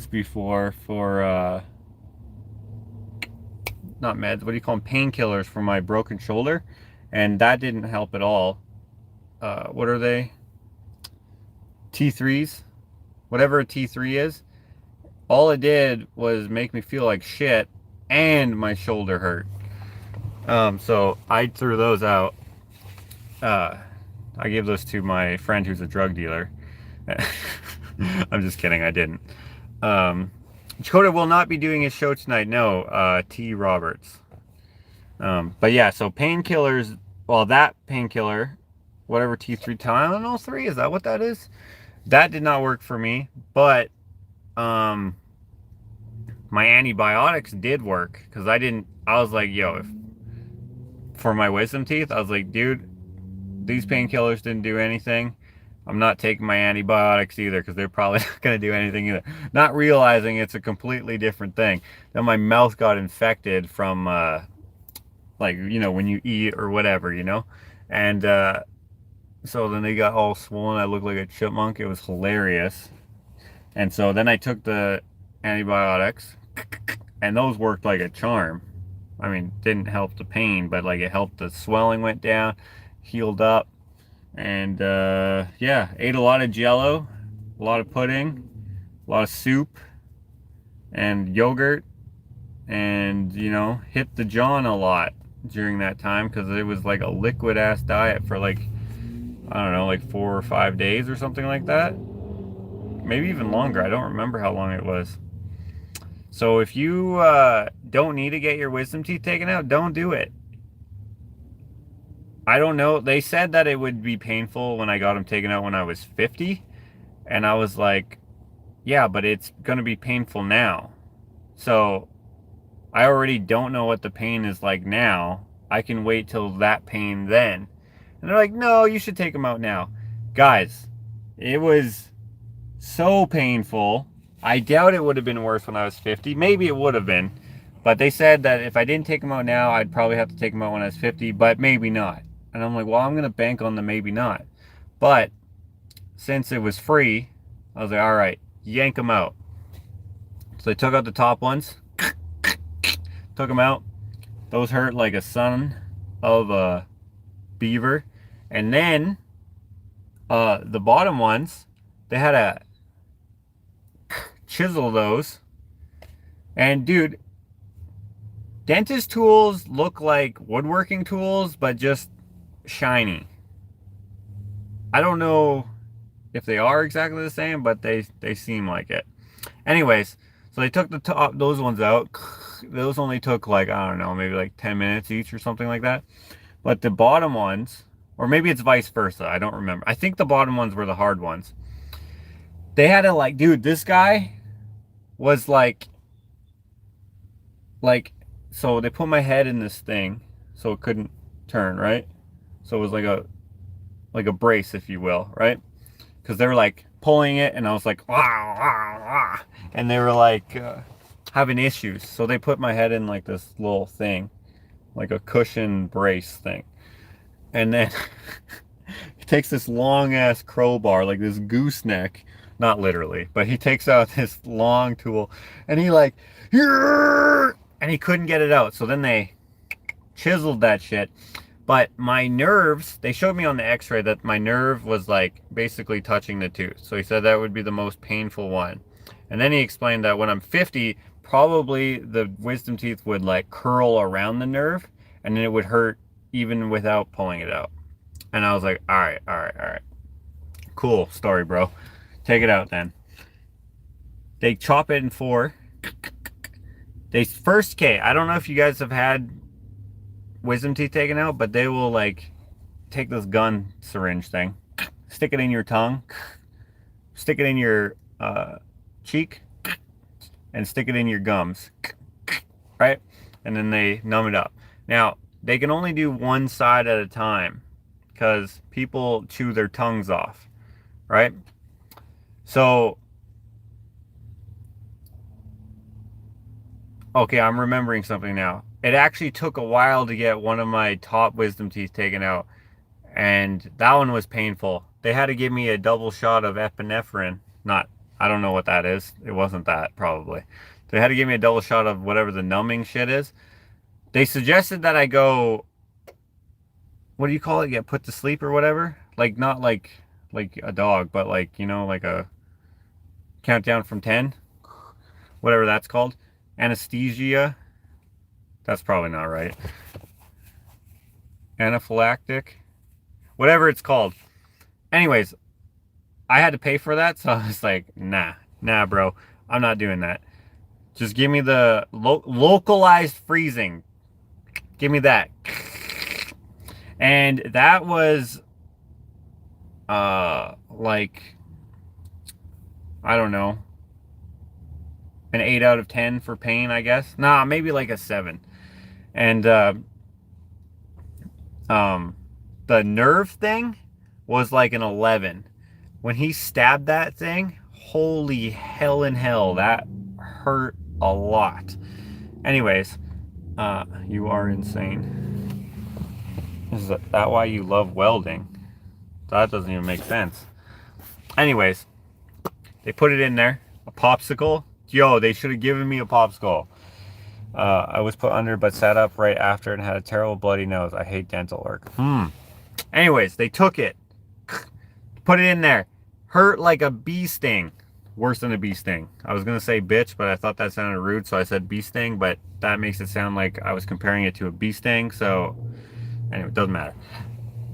before for not meds, what do you call them, painkillers for my broken shoulder, and that didn't help at all. What are they? T3s, whatever a T3 is. All it did was make me feel like shit, and my shoulder hurt. So I threw those out. I gave those to my friend who's a drug dealer. I'm just kidding, I didn't. Chakota will not be doing his show tonight. No, T. Roberts. But yeah, so painkillers, well, that painkiller, whatever T3, Tylenol 3, is that what that is? That did not work for me, but my antibiotics did work, because I was like, yo, for my wisdom teeth, I was like, dude, these painkillers didn't do anything. I'm not taking my antibiotics either, because they're probably not going to do anything either. Not realizing it's a completely different thing. Then my mouth got infected from, like, you know, when you eat or whatever, you know? And so then they got all swollen. I looked like a chipmunk. It was hilarious. And so then I took the antibiotics, and those worked like a charm. I mean, didn't help the pain, but like it helped the swelling went down, healed up. And yeah, ate a lot of jello, a lot of pudding, a lot of soup, and yogurt, and, you know, hit the john a lot during that time, because it was like a liquid ass diet for like, I don't know, like 4 or 5 days or something like that. Maybe even longer. I don't remember how long it was. So if you don't need to get your wisdom teeth taken out, don't do it. I don't know. They said that it would be painful when I got them taken out when I was 50. And I was like, yeah, but it's going to be painful now. So I already don't know what the pain is like now. I can wait till that pain then. And they're like, no, you should take them out now. Guys, it was so painful. I doubt it would have been worse when I was 50. Maybe it would have been. But they said that if I didn't take them out now, I'd probably have to take them out when I was 50, but maybe not. And I'm like, well, I'm going to bank on the maybe not. But since it was free, I was like, all right, yank them out. So I took out the top ones, took them out. Those hurt like a son of a beaver. And then the bottom ones, they had to chisel those. And dude, dentist tools look like woodworking tools, but just shiny. I don't know if they are exactly the same, but they seem like it. Anyways, so they took the top, those ones out. Those only took like, I don't know, maybe like 10 minutes each or something like that. But the bottom ones, or maybe it's vice versa, I don't remember. I think the bottom ones were the hard ones. They had to like, dude, this guy was like, so they put my head in this thing so it couldn't turn, right? So it was like a brace, if you will, right? Because they were like pulling it, and I was like, wah, wah, wah. And they were like having issues. So they put my head in like this little thing, like a cushion brace thing. And then he takes this long ass crowbar, like this gooseneck, not literally, but he takes out this long tool, and he like, and he couldn't get it out. So then they chiseled that shit. But my nerves, they showed me on the x-ray that my nerve was like basically touching the tooth. So he said that would be the most painful one. And then he explained that when I'm 50, probably the wisdom teeth would like curl around the nerve, and then it would hurt even without pulling it out. And I was like, all right, all right, all right. Cool story, bro. Take it out then. They chop it in 4. They first, okay, I don't know if you guys have had wisdom teeth taken out, but they will like take this gun syringe thing, stick it in your tongue, stick it in your cheek, and stick it in your gums, right? And then they numb it up. Now, they can only do one side at a time because people chew their tongues off, right? So, okay, I'm remembering something now. It actually took a while to get one of my top wisdom teeth taken out, and that one was painful. They had to give me a double shot of epinephrine. I don't know what that is. It wasn't that, probably. They had to give me a double shot of whatever the numbing shit is. They suggested that I go, what do you call it? Get put to sleep or whatever? Like, not like a dog, but like, you know, like a countdown from 10. Whatever that's called. Anesthesia. That's probably not right. Anaphylactic. Whatever it's called. Anyways, I had to pay for that, so I was like, nah, bro. I'm not doing that. Just give me the localized freezing. Give me that. And that was, like, I don't know, an 8 out of 10 for pain, I guess. Nah, maybe like a 7. And the nerve thing was like an 11. When he stabbed that thing, holy hell in hell, that hurt a lot. Anyways, you are insane. Is that why you love welding? That doesn't even make sense. Anyways, they put it in there. A popsicle. Yo, they should have given me a popsicle. I was put under but sat up right after and had a terrible bloody nose. I hate dental work. Anyways, they took it. Put it in there. Hurt like a bee sting. Worse than a bee sting. I was going to say bitch, but I thought that sounded rude, so I said bee sting, but that makes it sound like I was comparing it to a bee sting, so anyway, it doesn't matter.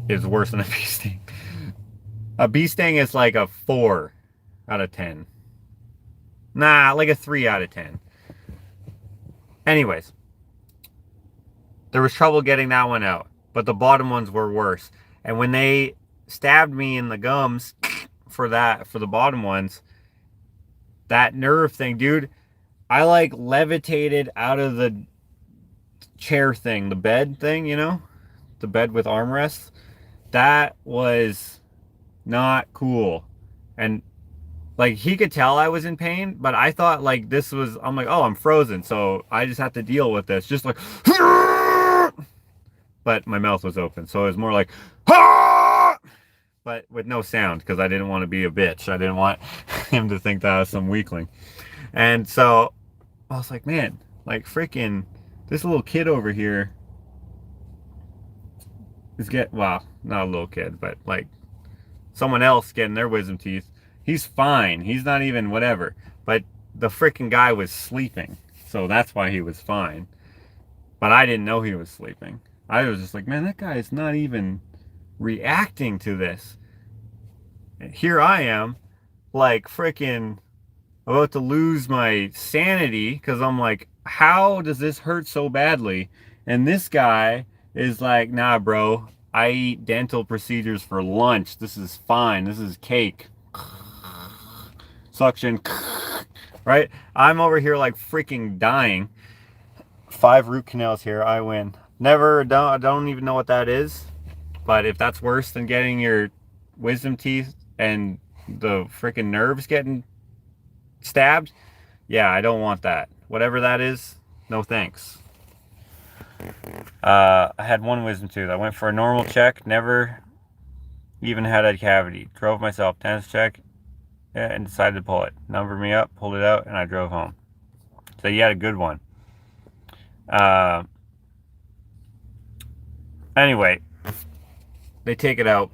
It's worse than a bee sting. A bee sting is like a 4 out of 10. Nah, like a 3 out of 10. Anyways, there was trouble getting that one out, but the bottom ones were worse. And when they stabbed me in the gums for the bottom ones, that nerve thing, dude, I like levitated out of the chair thing, the bed thing, you know, the bed with armrests. That was not cool. And like, he could tell I was in pain, but I thought like this was, I'm like, oh, I'm frozen, so I just have to deal with this, just like, but my mouth was open, so it was more like, but with no sound, because I didn't want to be a bitch. I didn't want him to think that I was some weakling. And so I was like, man, like freaking this little kid over here is well, not a little kid, but like someone else getting their wisdom teeth. He's fine. He's not even whatever. But the freaking guy was sleeping, so that's why he was fine. But I didn't know he was sleeping. I was just like, man, that guy is not even reacting to this. And here I am, like freaking about to lose my sanity, because I'm like, how does this hurt so badly? And this guy is like, nah, bro, I eat dental procedures for lunch. This is fine. This is cake. Suction. Right? I'm over here like freaking dying. 5 root canals here. I win. I don't even know what that is. But if that's worse than getting your wisdom teeth and the freaking nerves getting stabbed, yeah, I don't want that. Whatever that is, no thanks. I had 1 wisdom tooth. I went for a normal check, never even had a cavity. Drove myself, dentist check, and decided to pull it. Numbered me up, pulled it out, and I drove home. So you had a good one. Anyway, they take it out,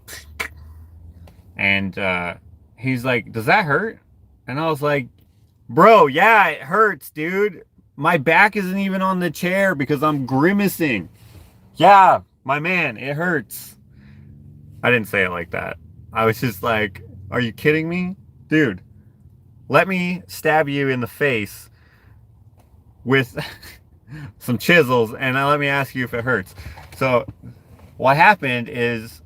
and he's like, does that hurt? And I was like, bro, yeah, it hurts, dude. My back isn't even on the chair because I'm grimacing. Yeah, my man, it hurts. I didn't say it like that. I was just like, are you kidding me? Dude, let me stab you in the face with some chisels and let me ask you if it hurts. So what happened is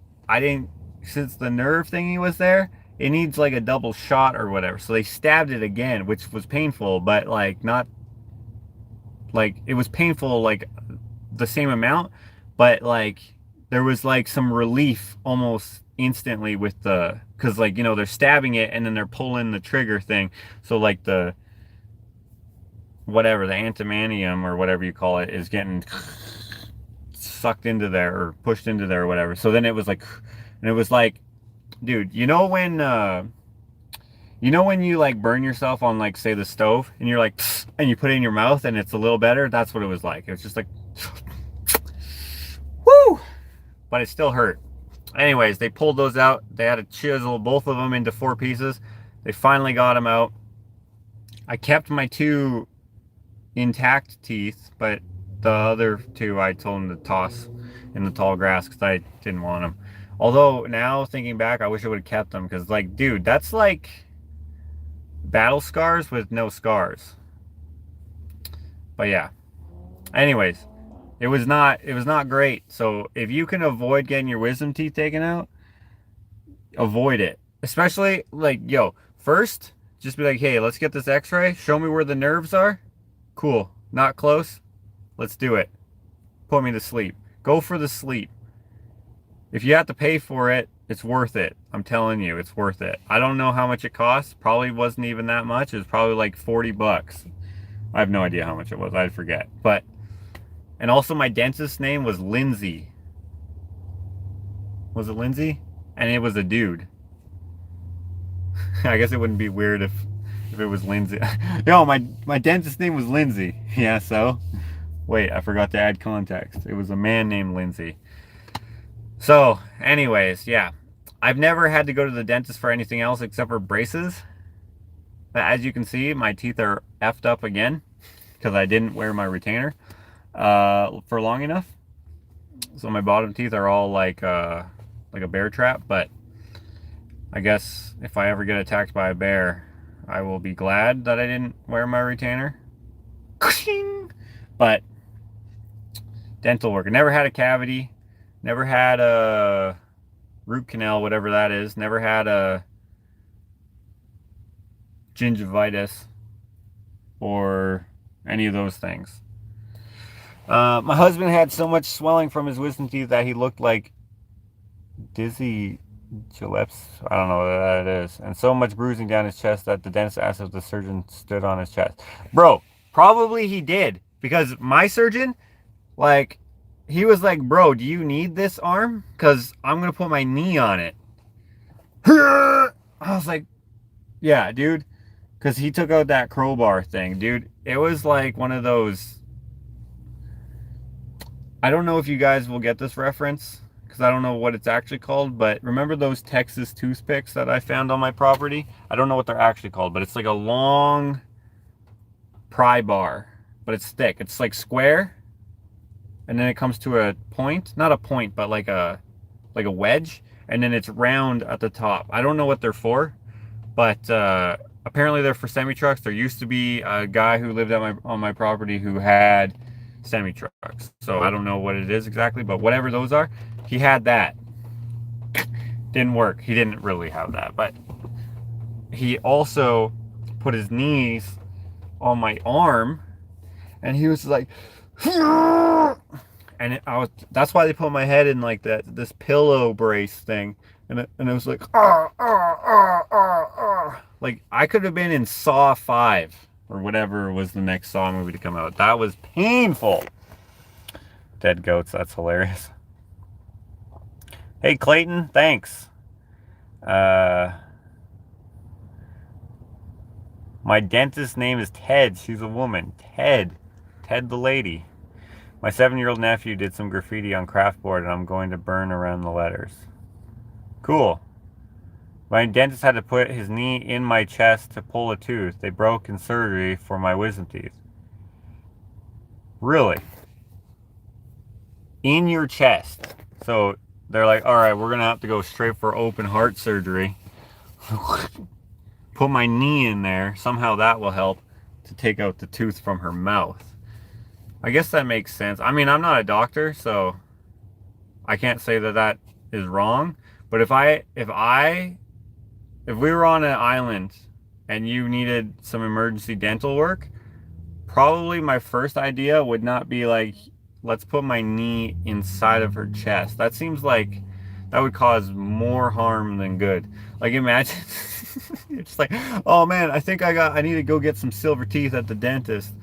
since the nerve thingy was there, it needs like a double shot or whatever. So they stabbed it again, which was painful, but like not like, it was painful like the same amount, but like there was like some relief almost instantly with because like, you know, they're stabbing it and then they're pulling the trigger thing, so like the antimanium or whatever you call it is getting sucked into there or pushed into there or whatever. So then it was like, and it was like, dude, you know when you like burn yourself on like, say, the stove, and you're like, and you put it in your mouth and it's a little better? That's what it was like. It was just like, woo, but it still hurt. Anyways, they pulled those out. They had to chisel both of them into 4 pieces. They finally got them out. I kept my 2 intact teeth, but the other 2 I told them to toss in the tall grass because I didn't want them. Although now thinking back, I wish I would have kept them, because like, dude, that's like battle scars with no scars. But yeah, anyways, it was not great. So if you can avoid getting your wisdom teeth taken out, avoid it. Especially like, yo, first Just be like, hey, let's get this x-ray. Show me where the nerves are. Cool. Not close. Let's do it. Put me to sleep. Go for the sleep. If you have to pay for it, it's worth it. I'm telling you, it's worth it. I don't know how much it costs. Probably wasn't even that much. It was probably like 40 bucks. I have no idea how much it was. I forget. But, and also my dentist's name was Lindsay. Was it Lindsay? And it was a dude. I guess it wouldn't be weird if it was Lindsay. No, my dentist's name was Lindsay. Yeah, so. Wait, I forgot to add context. It was a man named Lindsay. So, anyways, yeah. I've never had to go to the dentist for anything else except for braces. But as you can see, my teeth are effed up again because I didn't wear my retainer for long enough. So my bottom teeth are all like a bear trap. But I guess if I ever get attacked by a bear, I will be glad that I didn't wear my retainer. But dental work. I never had a cavity. Never had a root canal, whatever that is. Never had a gingivitis or any of those things. My husband had so much swelling from his wisdom teeth that he looked like Dizzy Gillespie. I don't know what that is. And so much bruising down his chest that the dentist asked if the surgeon stood on his chest. Bro, probably he did. Because my surgeon, like, he was like, bro, do you need this arm? Because I'm going to put my knee on it. I was like, yeah, dude. Because he took out that crowbar thing, dude. It was like one of those. I don't know if you guys will get this reference. Because I don't know what it's actually called. But remember those Texas toothpicks that I found on my property? I don't know what they're actually called. But it's like a long pry bar. But it's thick. It's like square. And then it comes to a point, not a point, but like a wedge, and then it's round at the top. I don't know what they're for, but apparently they're for semi trucks. There used to be a guy who lived on my property who had semi trucks, so I don't know what it is exactly, but whatever those are, he had that. Didn't work. He didn't really have that, but he also put his knees on my arm, and he was like. And that's why they put my head in like this pillow brace thing, and it was like like I could have been in Saw 5 or whatever was the next Saw movie to come out. That was painful. Dead goats, that's hilarious. Hey Clayton, thanks. My dentist's name is Ted. She's a woman. Ted the lady. My 7-year-old nephew did some graffiti on craftboard and I'm going to burn around the letters. Cool. My dentist had to put his knee in my chest to pull a tooth. They broke in surgery for my wisdom teeth. Really? In your chest. So they're like, alright, we're going to have to go straight for open heart surgery. Put my knee in there. Somehow that will help to take out the tooth from her mouth. I guess that makes sense. I mean, I'm not a doctor, so I can't say that that is wrong. But if we were on an island and you needed some emergency dental work, probably my first idea would not be like, let's put my knee inside of her chest. That seems like that would cause more harm than good. Like imagine, it's like, oh man, I need to go get some silver teeth at the dentist.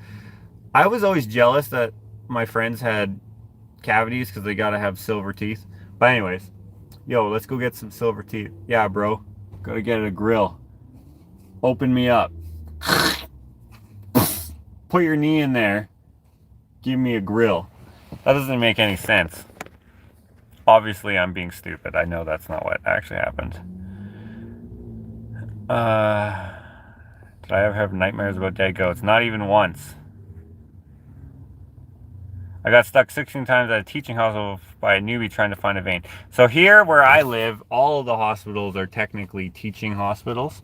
I was always jealous that my friends had cavities because they gotta have silver teeth. But anyways, yo, let's go get some silver teeth. Yeah, bro, gotta get a grill. Open me up. Put your knee in there. Give me a grill. That doesn't make any sense. Obviously, I'm being stupid. I know that's not what actually happened. Did I ever have nightmares about dead goats? Not even once. I got stuck 16 times at a teaching hospital by a newbie trying to find a vein. So here where I live, all of the hospitals are technically teaching hospitals.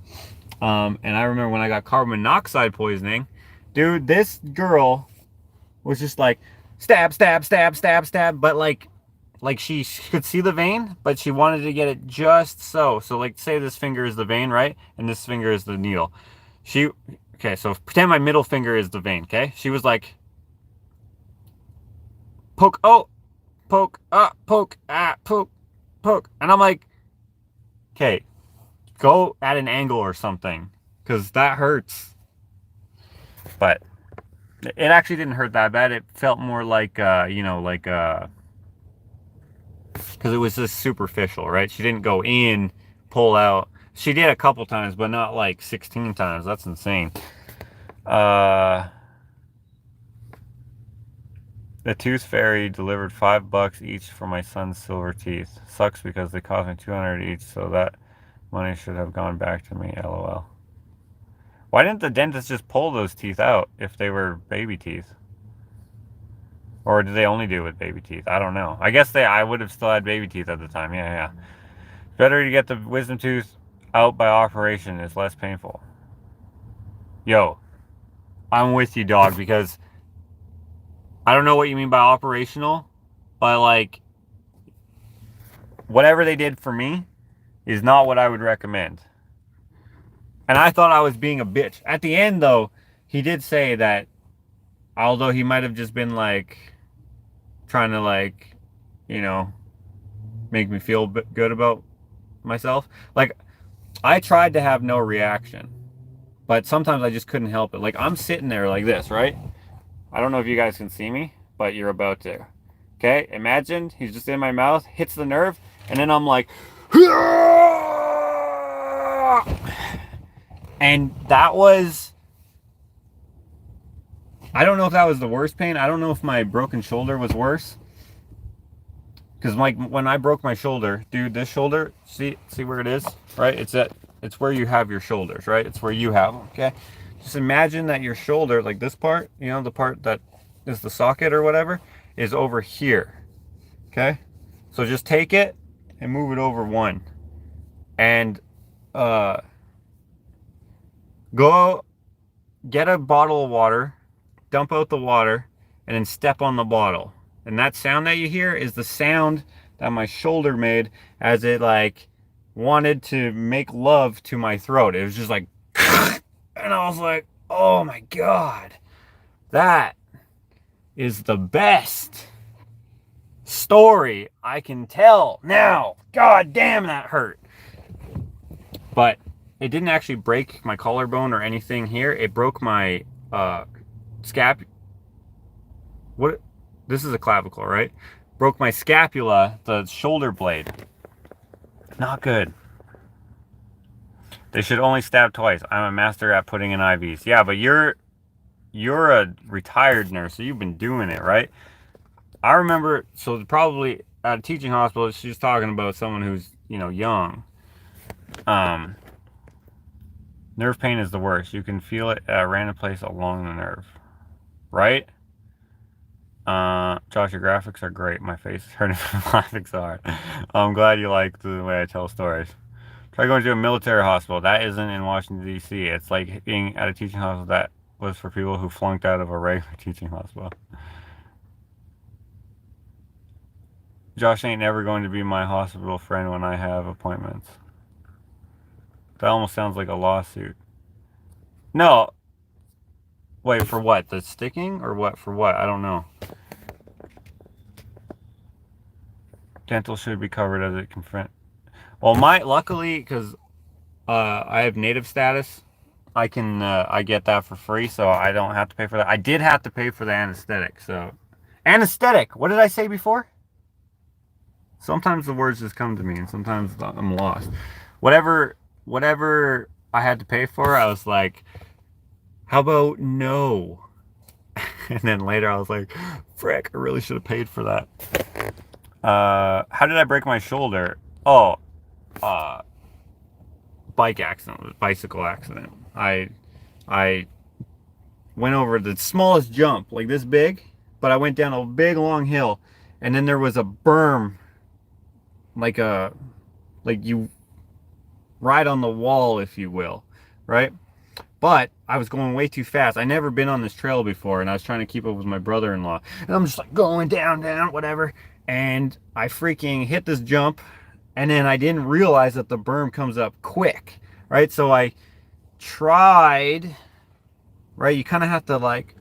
And I remember when I got carbon monoxide poisoning, dude, this girl was just like, stab, stab, stab, stab, stab. But like she could see the vein, but she wanted to get it just so. So like say this finger is the vein, right? And this finger is the needle. Okay, so pretend my middle finger is the vein, okay? She was like, poke, oh, poke, poke, poke, poke. And I'm like, okay, go at an angle or something, because that hurts. But it actually didn't hurt that bad. It felt more like, you know, like, because it was just superficial, right? She didn't go in, pull out. She did a couple times, but not like 16 times. That's insane. The Tooth Fairy delivered $5 each for my son's silver teeth. Sucks because they cost me $200 each, so that money should have gone back to me, lol. Why didn't the dentist just pull those teeth out if they were baby teeth? Or did they only do it with baby teeth? I don't know. I guess I would have still had baby teeth at the time. Yeah. Better to get the wisdom tooth out by operation. It's less painful. Yo, I'm with you, dog, because I don't know what you mean by operational, but like, whatever they did for me is not what I would recommend. And I thought I was being a bitch. At the end, though, he did say that, although he might have just been like, trying to like, you know, make me feel good about myself. Like, I tried to have no reaction, but sometimes I just couldn't help it. Like, I'm sitting there like this, right? I don't know if you guys can see me, but you're about to. Okay, imagine he's just in my mouth, hits the nerve, and then I'm like, and that was, I don't know if that was the worst pain. I don't know if my broken shoulder was worse. Because like when I broke my shoulder, dude, this shoulder, see where it is, right? It's where you have your shoulders, right? It's where you have them, okay? Just imagine that your shoulder, like this part, you know, the part that is the socket or whatever, is over here, okay? So just take it and move it over one. And go get a bottle of water, dump out the water, and then step on the bottle. And that sound that you hear is the sound that my shoulder made as it like wanted to make love to my throat. It was just like, and I was like, oh my God, that is the best story I can tell now. God damn, that hurt. But it didn't actually break my collarbone or anything here. It broke my what? This is a clavicle, right? Broke my scapula, the shoulder blade. Not good. They should only stab twice. I'm a master at putting in IVs. Yeah, but you're a retired nurse, so you've been doing it, right? I remember, so probably at a teaching hospital, she's talking about someone who's, you know, young. Nerve pain is the worst. You can feel it at a random place along the nerve, right? Josh, your graphics are great. My face is hurting from laughing so hard. I'm glad you like the way I tell stories. Try going to a military hospital. That isn't in Washington, D.C. It's like being at a teaching hospital that was for people who flunked out of a regular teaching hospital. Josh ain't never going to be my hospital friend when I have appointments. That almost sounds like a lawsuit. No. Wait, for what? The sticking? Or what? For what? I don't know. Dental should be covered as it confront. Well, luckily, because I have native status, I get that for free, so I don't have to pay for that. I did have to pay for the anesthetic, so. Anesthetic! What did I say before? Sometimes the words just come to me, and sometimes I'm lost. Whatever I had to pay for, I was like, how about no? And then later I was like, frick, I really should have paid for that. How did I break my shoulder? Oh, bicycle accident. I went over the smallest jump, like this big, but I went down a big long hill, and then there was a berm, like you ride on the wall, if you will, right? But I was going way too fast. I never been on this trail before, and I was trying to keep up with my brother-in-law. And I'm just like going down, whatever. And I freaking hit this jump, and then I didn't realize that the berm comes up quick, right? So I tried, right? You kind of have to like,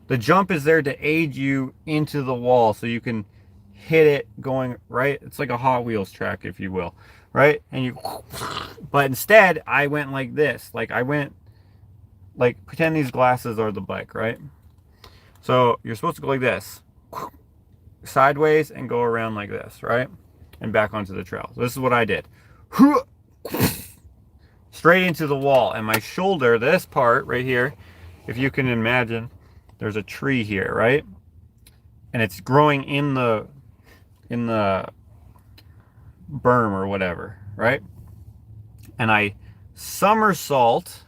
the jump is there to aid you into the wall so you can hit it going right. It's like a Hot Wheels track, if you will, right? And you, but instead I went like this. Like I went, like pretend these glasses are the bike, right? So you're supposed to go like this, sideways and go around like this, right? And back onto the trail. So this is what I did. Straight into the wall. And my shoulder, this part right here, if you can imagine, there's a tree here, right? And it's growing in the berm or whatever, right? And I somersault,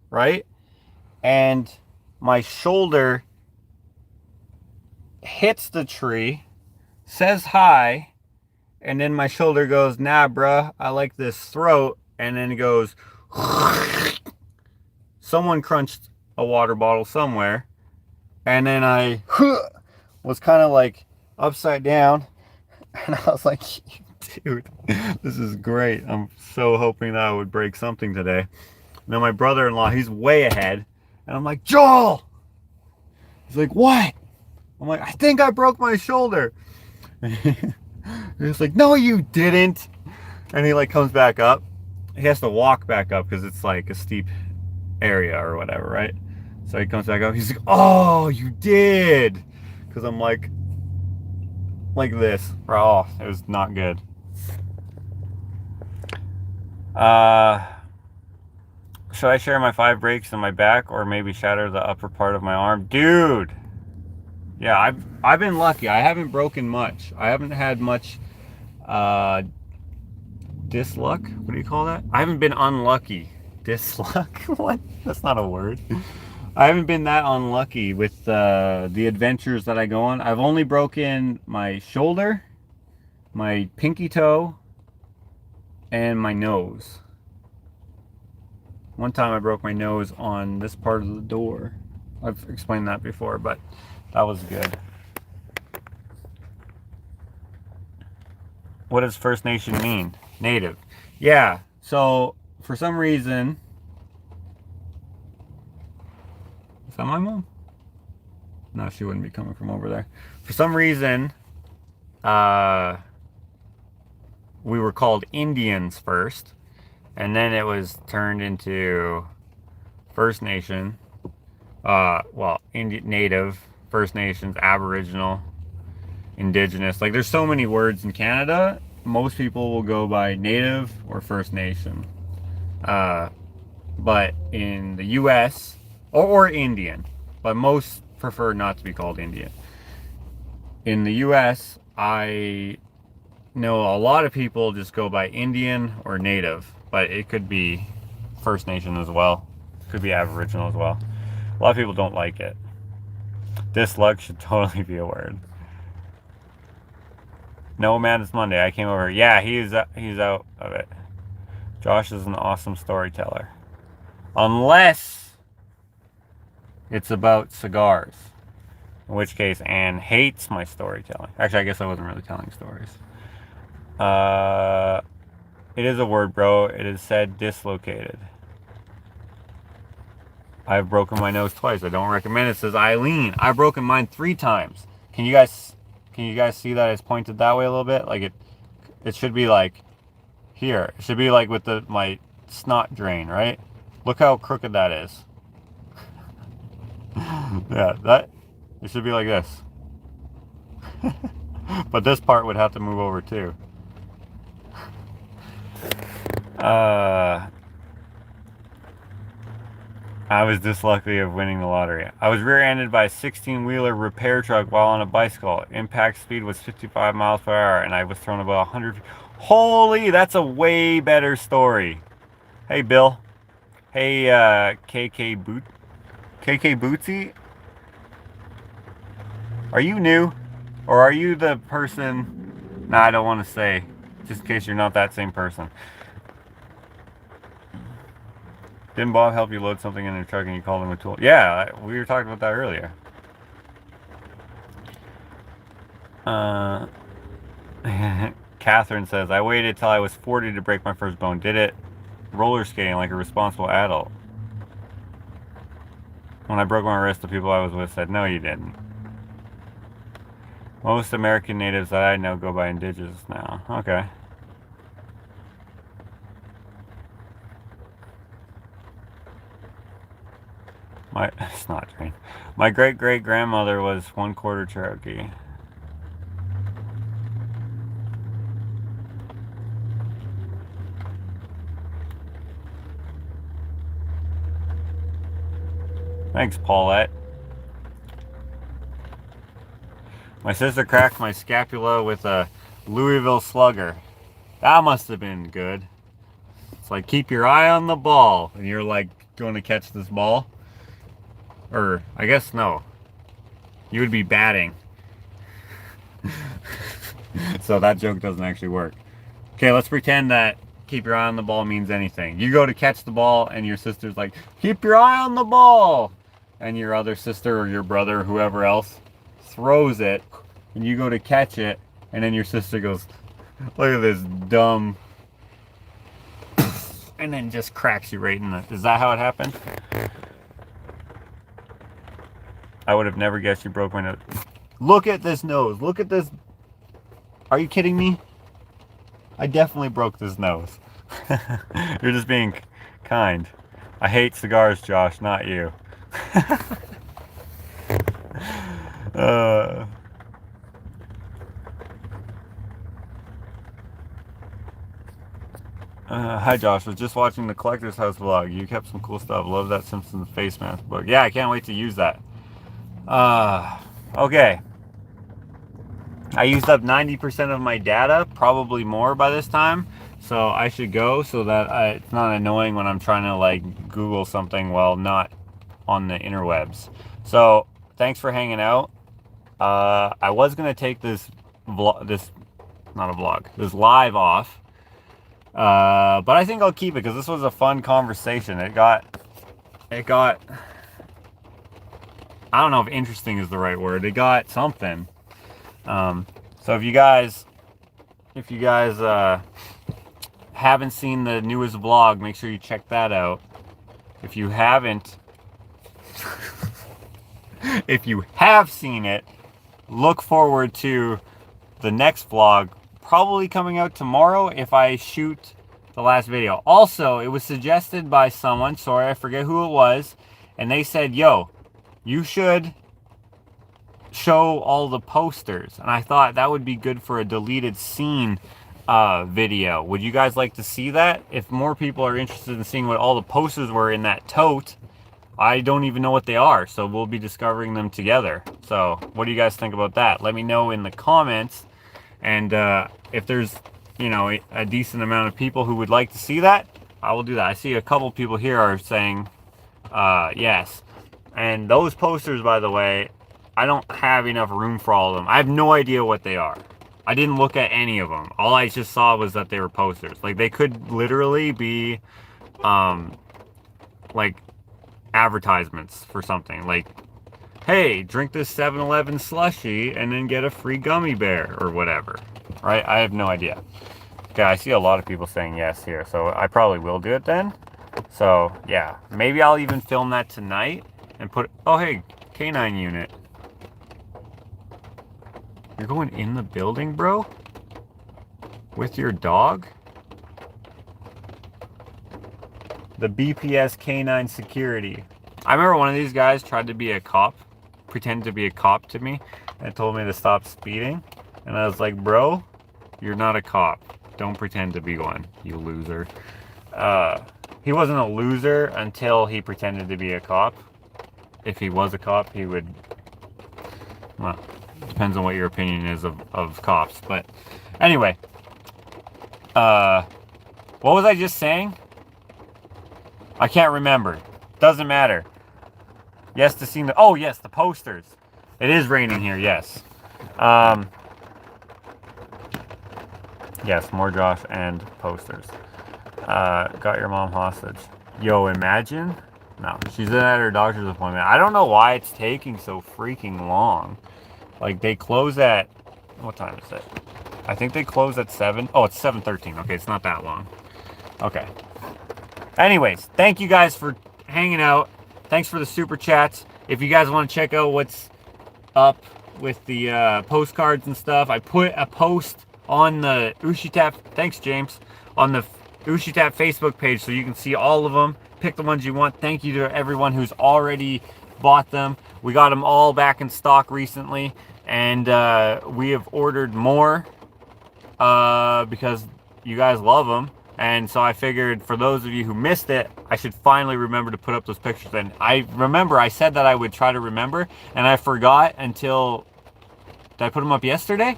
right? And my shoulder hits the tree, says hi, and then my shoulder goes, nah, bruh, I like this throat, and then it goes, someone crunched a water bottle somewhere, and then I was kind of like upside down, and I was like, dude, this is great. I'm so hoping that I would break something today. Now my brother-in-law, he's way ahead, and I'm like, Joel! He's like, what? I'm like, I think I broke my shoulder. He's like, no, you didn't. And he like comes back up. He has to walk back up because it's like a steep area or whatever, right? So he comes back up. He's like, oh, you did. Because I'm like this. Oh, it was not good. Should I share my 5 breaks in my back or maybe shatter the upper part of my arm? Dude. Yeah, I've been lucky. I haven't broken much. I haven't had much disluck. What do you call that? I haven't been unlucky. Disluck? What? That's not a word. I haven't been that unlucky with the adventures that I go on. I've only broken my shoulder, my pinky toe, and my nose. One time I broke my nose on this part of the door. I've explained that before, but that was good. What does First Nation mean? Native. Yeah, so for some reason... Is that my mom? No, she wouldn't be coming from over there. For some reason, we were called Indians first, and then it was turned into First Nation. Well, Native, First Nations, Aboriginal, Indigenous. Like, there's so many words in Canada. Most people will go by Native or First Nation. But in the US, or Indian, but most prefer not to be called Indian. In the US, I know a lot of people just go by Indian or Native, but it could be First Nation as well. Could be Aboriginal as well. A lot of people don't like it. Dislug should totally be a word. No, man, it's Monday. I came over. Yeah, he's out of it. Josh is an awesome storyteller. Unless it's about cigars. In which case, Anne hates my storytelling. Actually, I guess I wasn't really telling stories. It is a word, bro. It is said dislocated. I've broken my nose twice. I don't recommend it. It says Eileen. I've broken mine 3 times. Can you guys see that it's pointed that way a little bit? Like it should be like here. It should be like with my snot drain, right? Look how crooked that is. Yeah, it should be like this. But this part would have to move over too. I was this lucky of winning the lottery. I was rear-ended by a 16-wheeler repair truck while on a bicycle. Impact speed was 55 miles per hour, and I was thrown about 100 feet. Holy, that's a way better story. Hey, Bill. Hey, KK Bootsy? Are you new? Or are you the person... Nah, I don't want to say. Just in case you're not that same person. Didn't Bob help you load something in your truck and you called him a tool? Yeah, we were talking about that earlier. Catherine says, I waited till I was 40 to break my first bone. Did it roller skating like a responsible adult. When I broke my wrist, the people I was with said, no, you didn't. Most American natives that I know go by indigenous now. Okay. It's not green. My great-great-grandmother was 1/4 Cherokee. Thanks, Paulette. My sister cracked my scapula with a Louisville Slugger. That must have been good. It's like, keep your eye on the ball. And you're like, going to catch this ball? Or, I guess no. You would be batting. So that joke doesn't actually work. Okay, let's pretend that keep your eye on the ball means anything. You go to catch the ball and your sister's like, keep your eye on the ball. And your other sister or your brother or whoever else throws it and you go to catch it and then your sister goes, look at this dumb, and then just cracks you right in the... Is that how it happened? I would have never guessed you broke my nose. Look at this nose. Look at this. Are you kidding me? I definitely broke this nose. You're just being kind. I hate cigars, Josh, not you. Hi Josh, was just watching the Collector's House vlog. You kept some cool stuff. Love that Simpsons face mask book. Yeah, I can't wait to use that. Okay. I used up 90% of my data, probably more by this time. So I should go so that it's not annoying when I'm trying to like Google something while not on the interwebs. So thanks for hanging out. I was gonna take this this live off. But I think I'll keep it because this was a fun conversation. It got, I don't know if interesting is the right word. It got something. So if you guys haven't seen the newest vlog, make sure you check that out. If you haven't, if you have seen it, look forward to the next vlog, probably coming out tomorrow if I shoot the last video. Also, it was suggested by someone, sorry, I forget who it was, and they said, yo, you should show all the posters. And I thought that would be good for a deleted scene video. Would you guys like to see that? If more people are interested in seeing what all the posters were in that tote, I don't even know what they are, so we'll be discovering them together. So what do you guys think about that? Let me know in the comments. And if there's, you know, a decent amount of people who would like to see that, I will do that. I see a couple people here are saying yes. And those posters, by the way, I don't have enough room for all of them. I have no idea what they are. I didn't look at any of them. All I just saw was that they were posters. Like, they could literally be, like, advertisements for something. Like, hey, drink this 7-Eleven slushie and then get a free gummy bear or whatever. Right? I have no idea. Okay, I see a lot of people saying yes here, so I probably will do it then. So, yeah. Maybe I'll even film that tonight and put... Oh, hey, canine unit. You're going in the building, bro? With your dog? The BPS canine security. I remember one of these guys tried to be a cop, pretended to be a cop to me, and told me to stop speeding. And I was like, bro, you're not a cop. Don't pretend to be one, you loser. He wasn't a loser until he pretended to be a cop. If he was a cop, he would... Well, depends on what your opinion is of cops. But anyway, what was I just saying? I can't remember. Doesn't matter. Yes, to see the... Oh, yes, the posters. It is raining here, yes. Yes, more Josh and posters. Got your mom hostage. Yo, imagine? No, she's at her doctor's appointment. I don't know why it's taking so freaking long. Like, they close at... What time is it? I think they close at 7. Oh, it's 7:13. Okay, it's not that long. Okay. Anyways, thank you guys for hanging out. thanks for the super chats. If you guys want to check out what's up with the postcards and stuff, I put a post on the Ushitap, thanks James, on the Ushitap Facebook page so you can see all of them. Pick the ones you want. Thank you to everyone who's already bought them. We got them all back in stock recently, and we have ordered more because you guys love them. And so I figured for those of you who missed it, I should finally remember to put up those pictures. And I remember I said that I would try to remember, and I forgot until, did I put them up yesterday?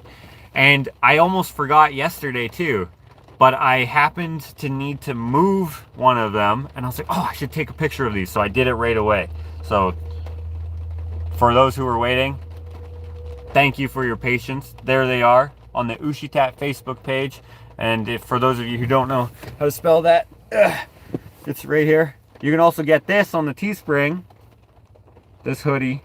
And I almost forgot yesterday too. But I happened to need to move one of them, and I was like, oh, I should take a picture of these. So I did it right away. So for those who are waiting, thank you for your patience. There they are on the Ushitap Facebook page. And if for those of you who don't know how to spell that, it's right here. You can also get this on the Teespring, this hoodie,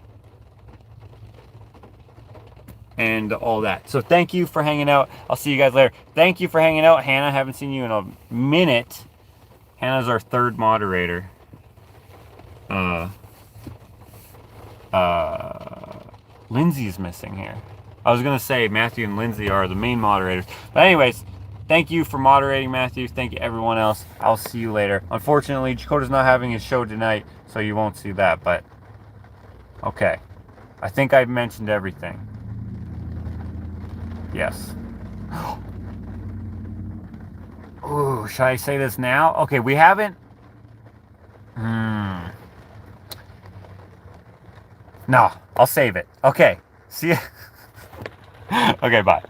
and all that. So thank you for hanging out. I'll see you guys later. Thank you for hanging out, Hannah. I haven't seen you in a minute. Hannah's our third moderator. Lindsay's missing here. I was gonna say Matthew and Lindsay are the main moderators. But anyways, thank you for moderating, Matthew. Thank you everyone else. I'll see you later. Unfortunately, Jakota's not having his show tonight, so you won't see that, but okay. I think I've mentioned everything. Yes. Ooh, should I say this now? Okay, we haven't... No, I'll save it. Okay, see ya. Okay, bye.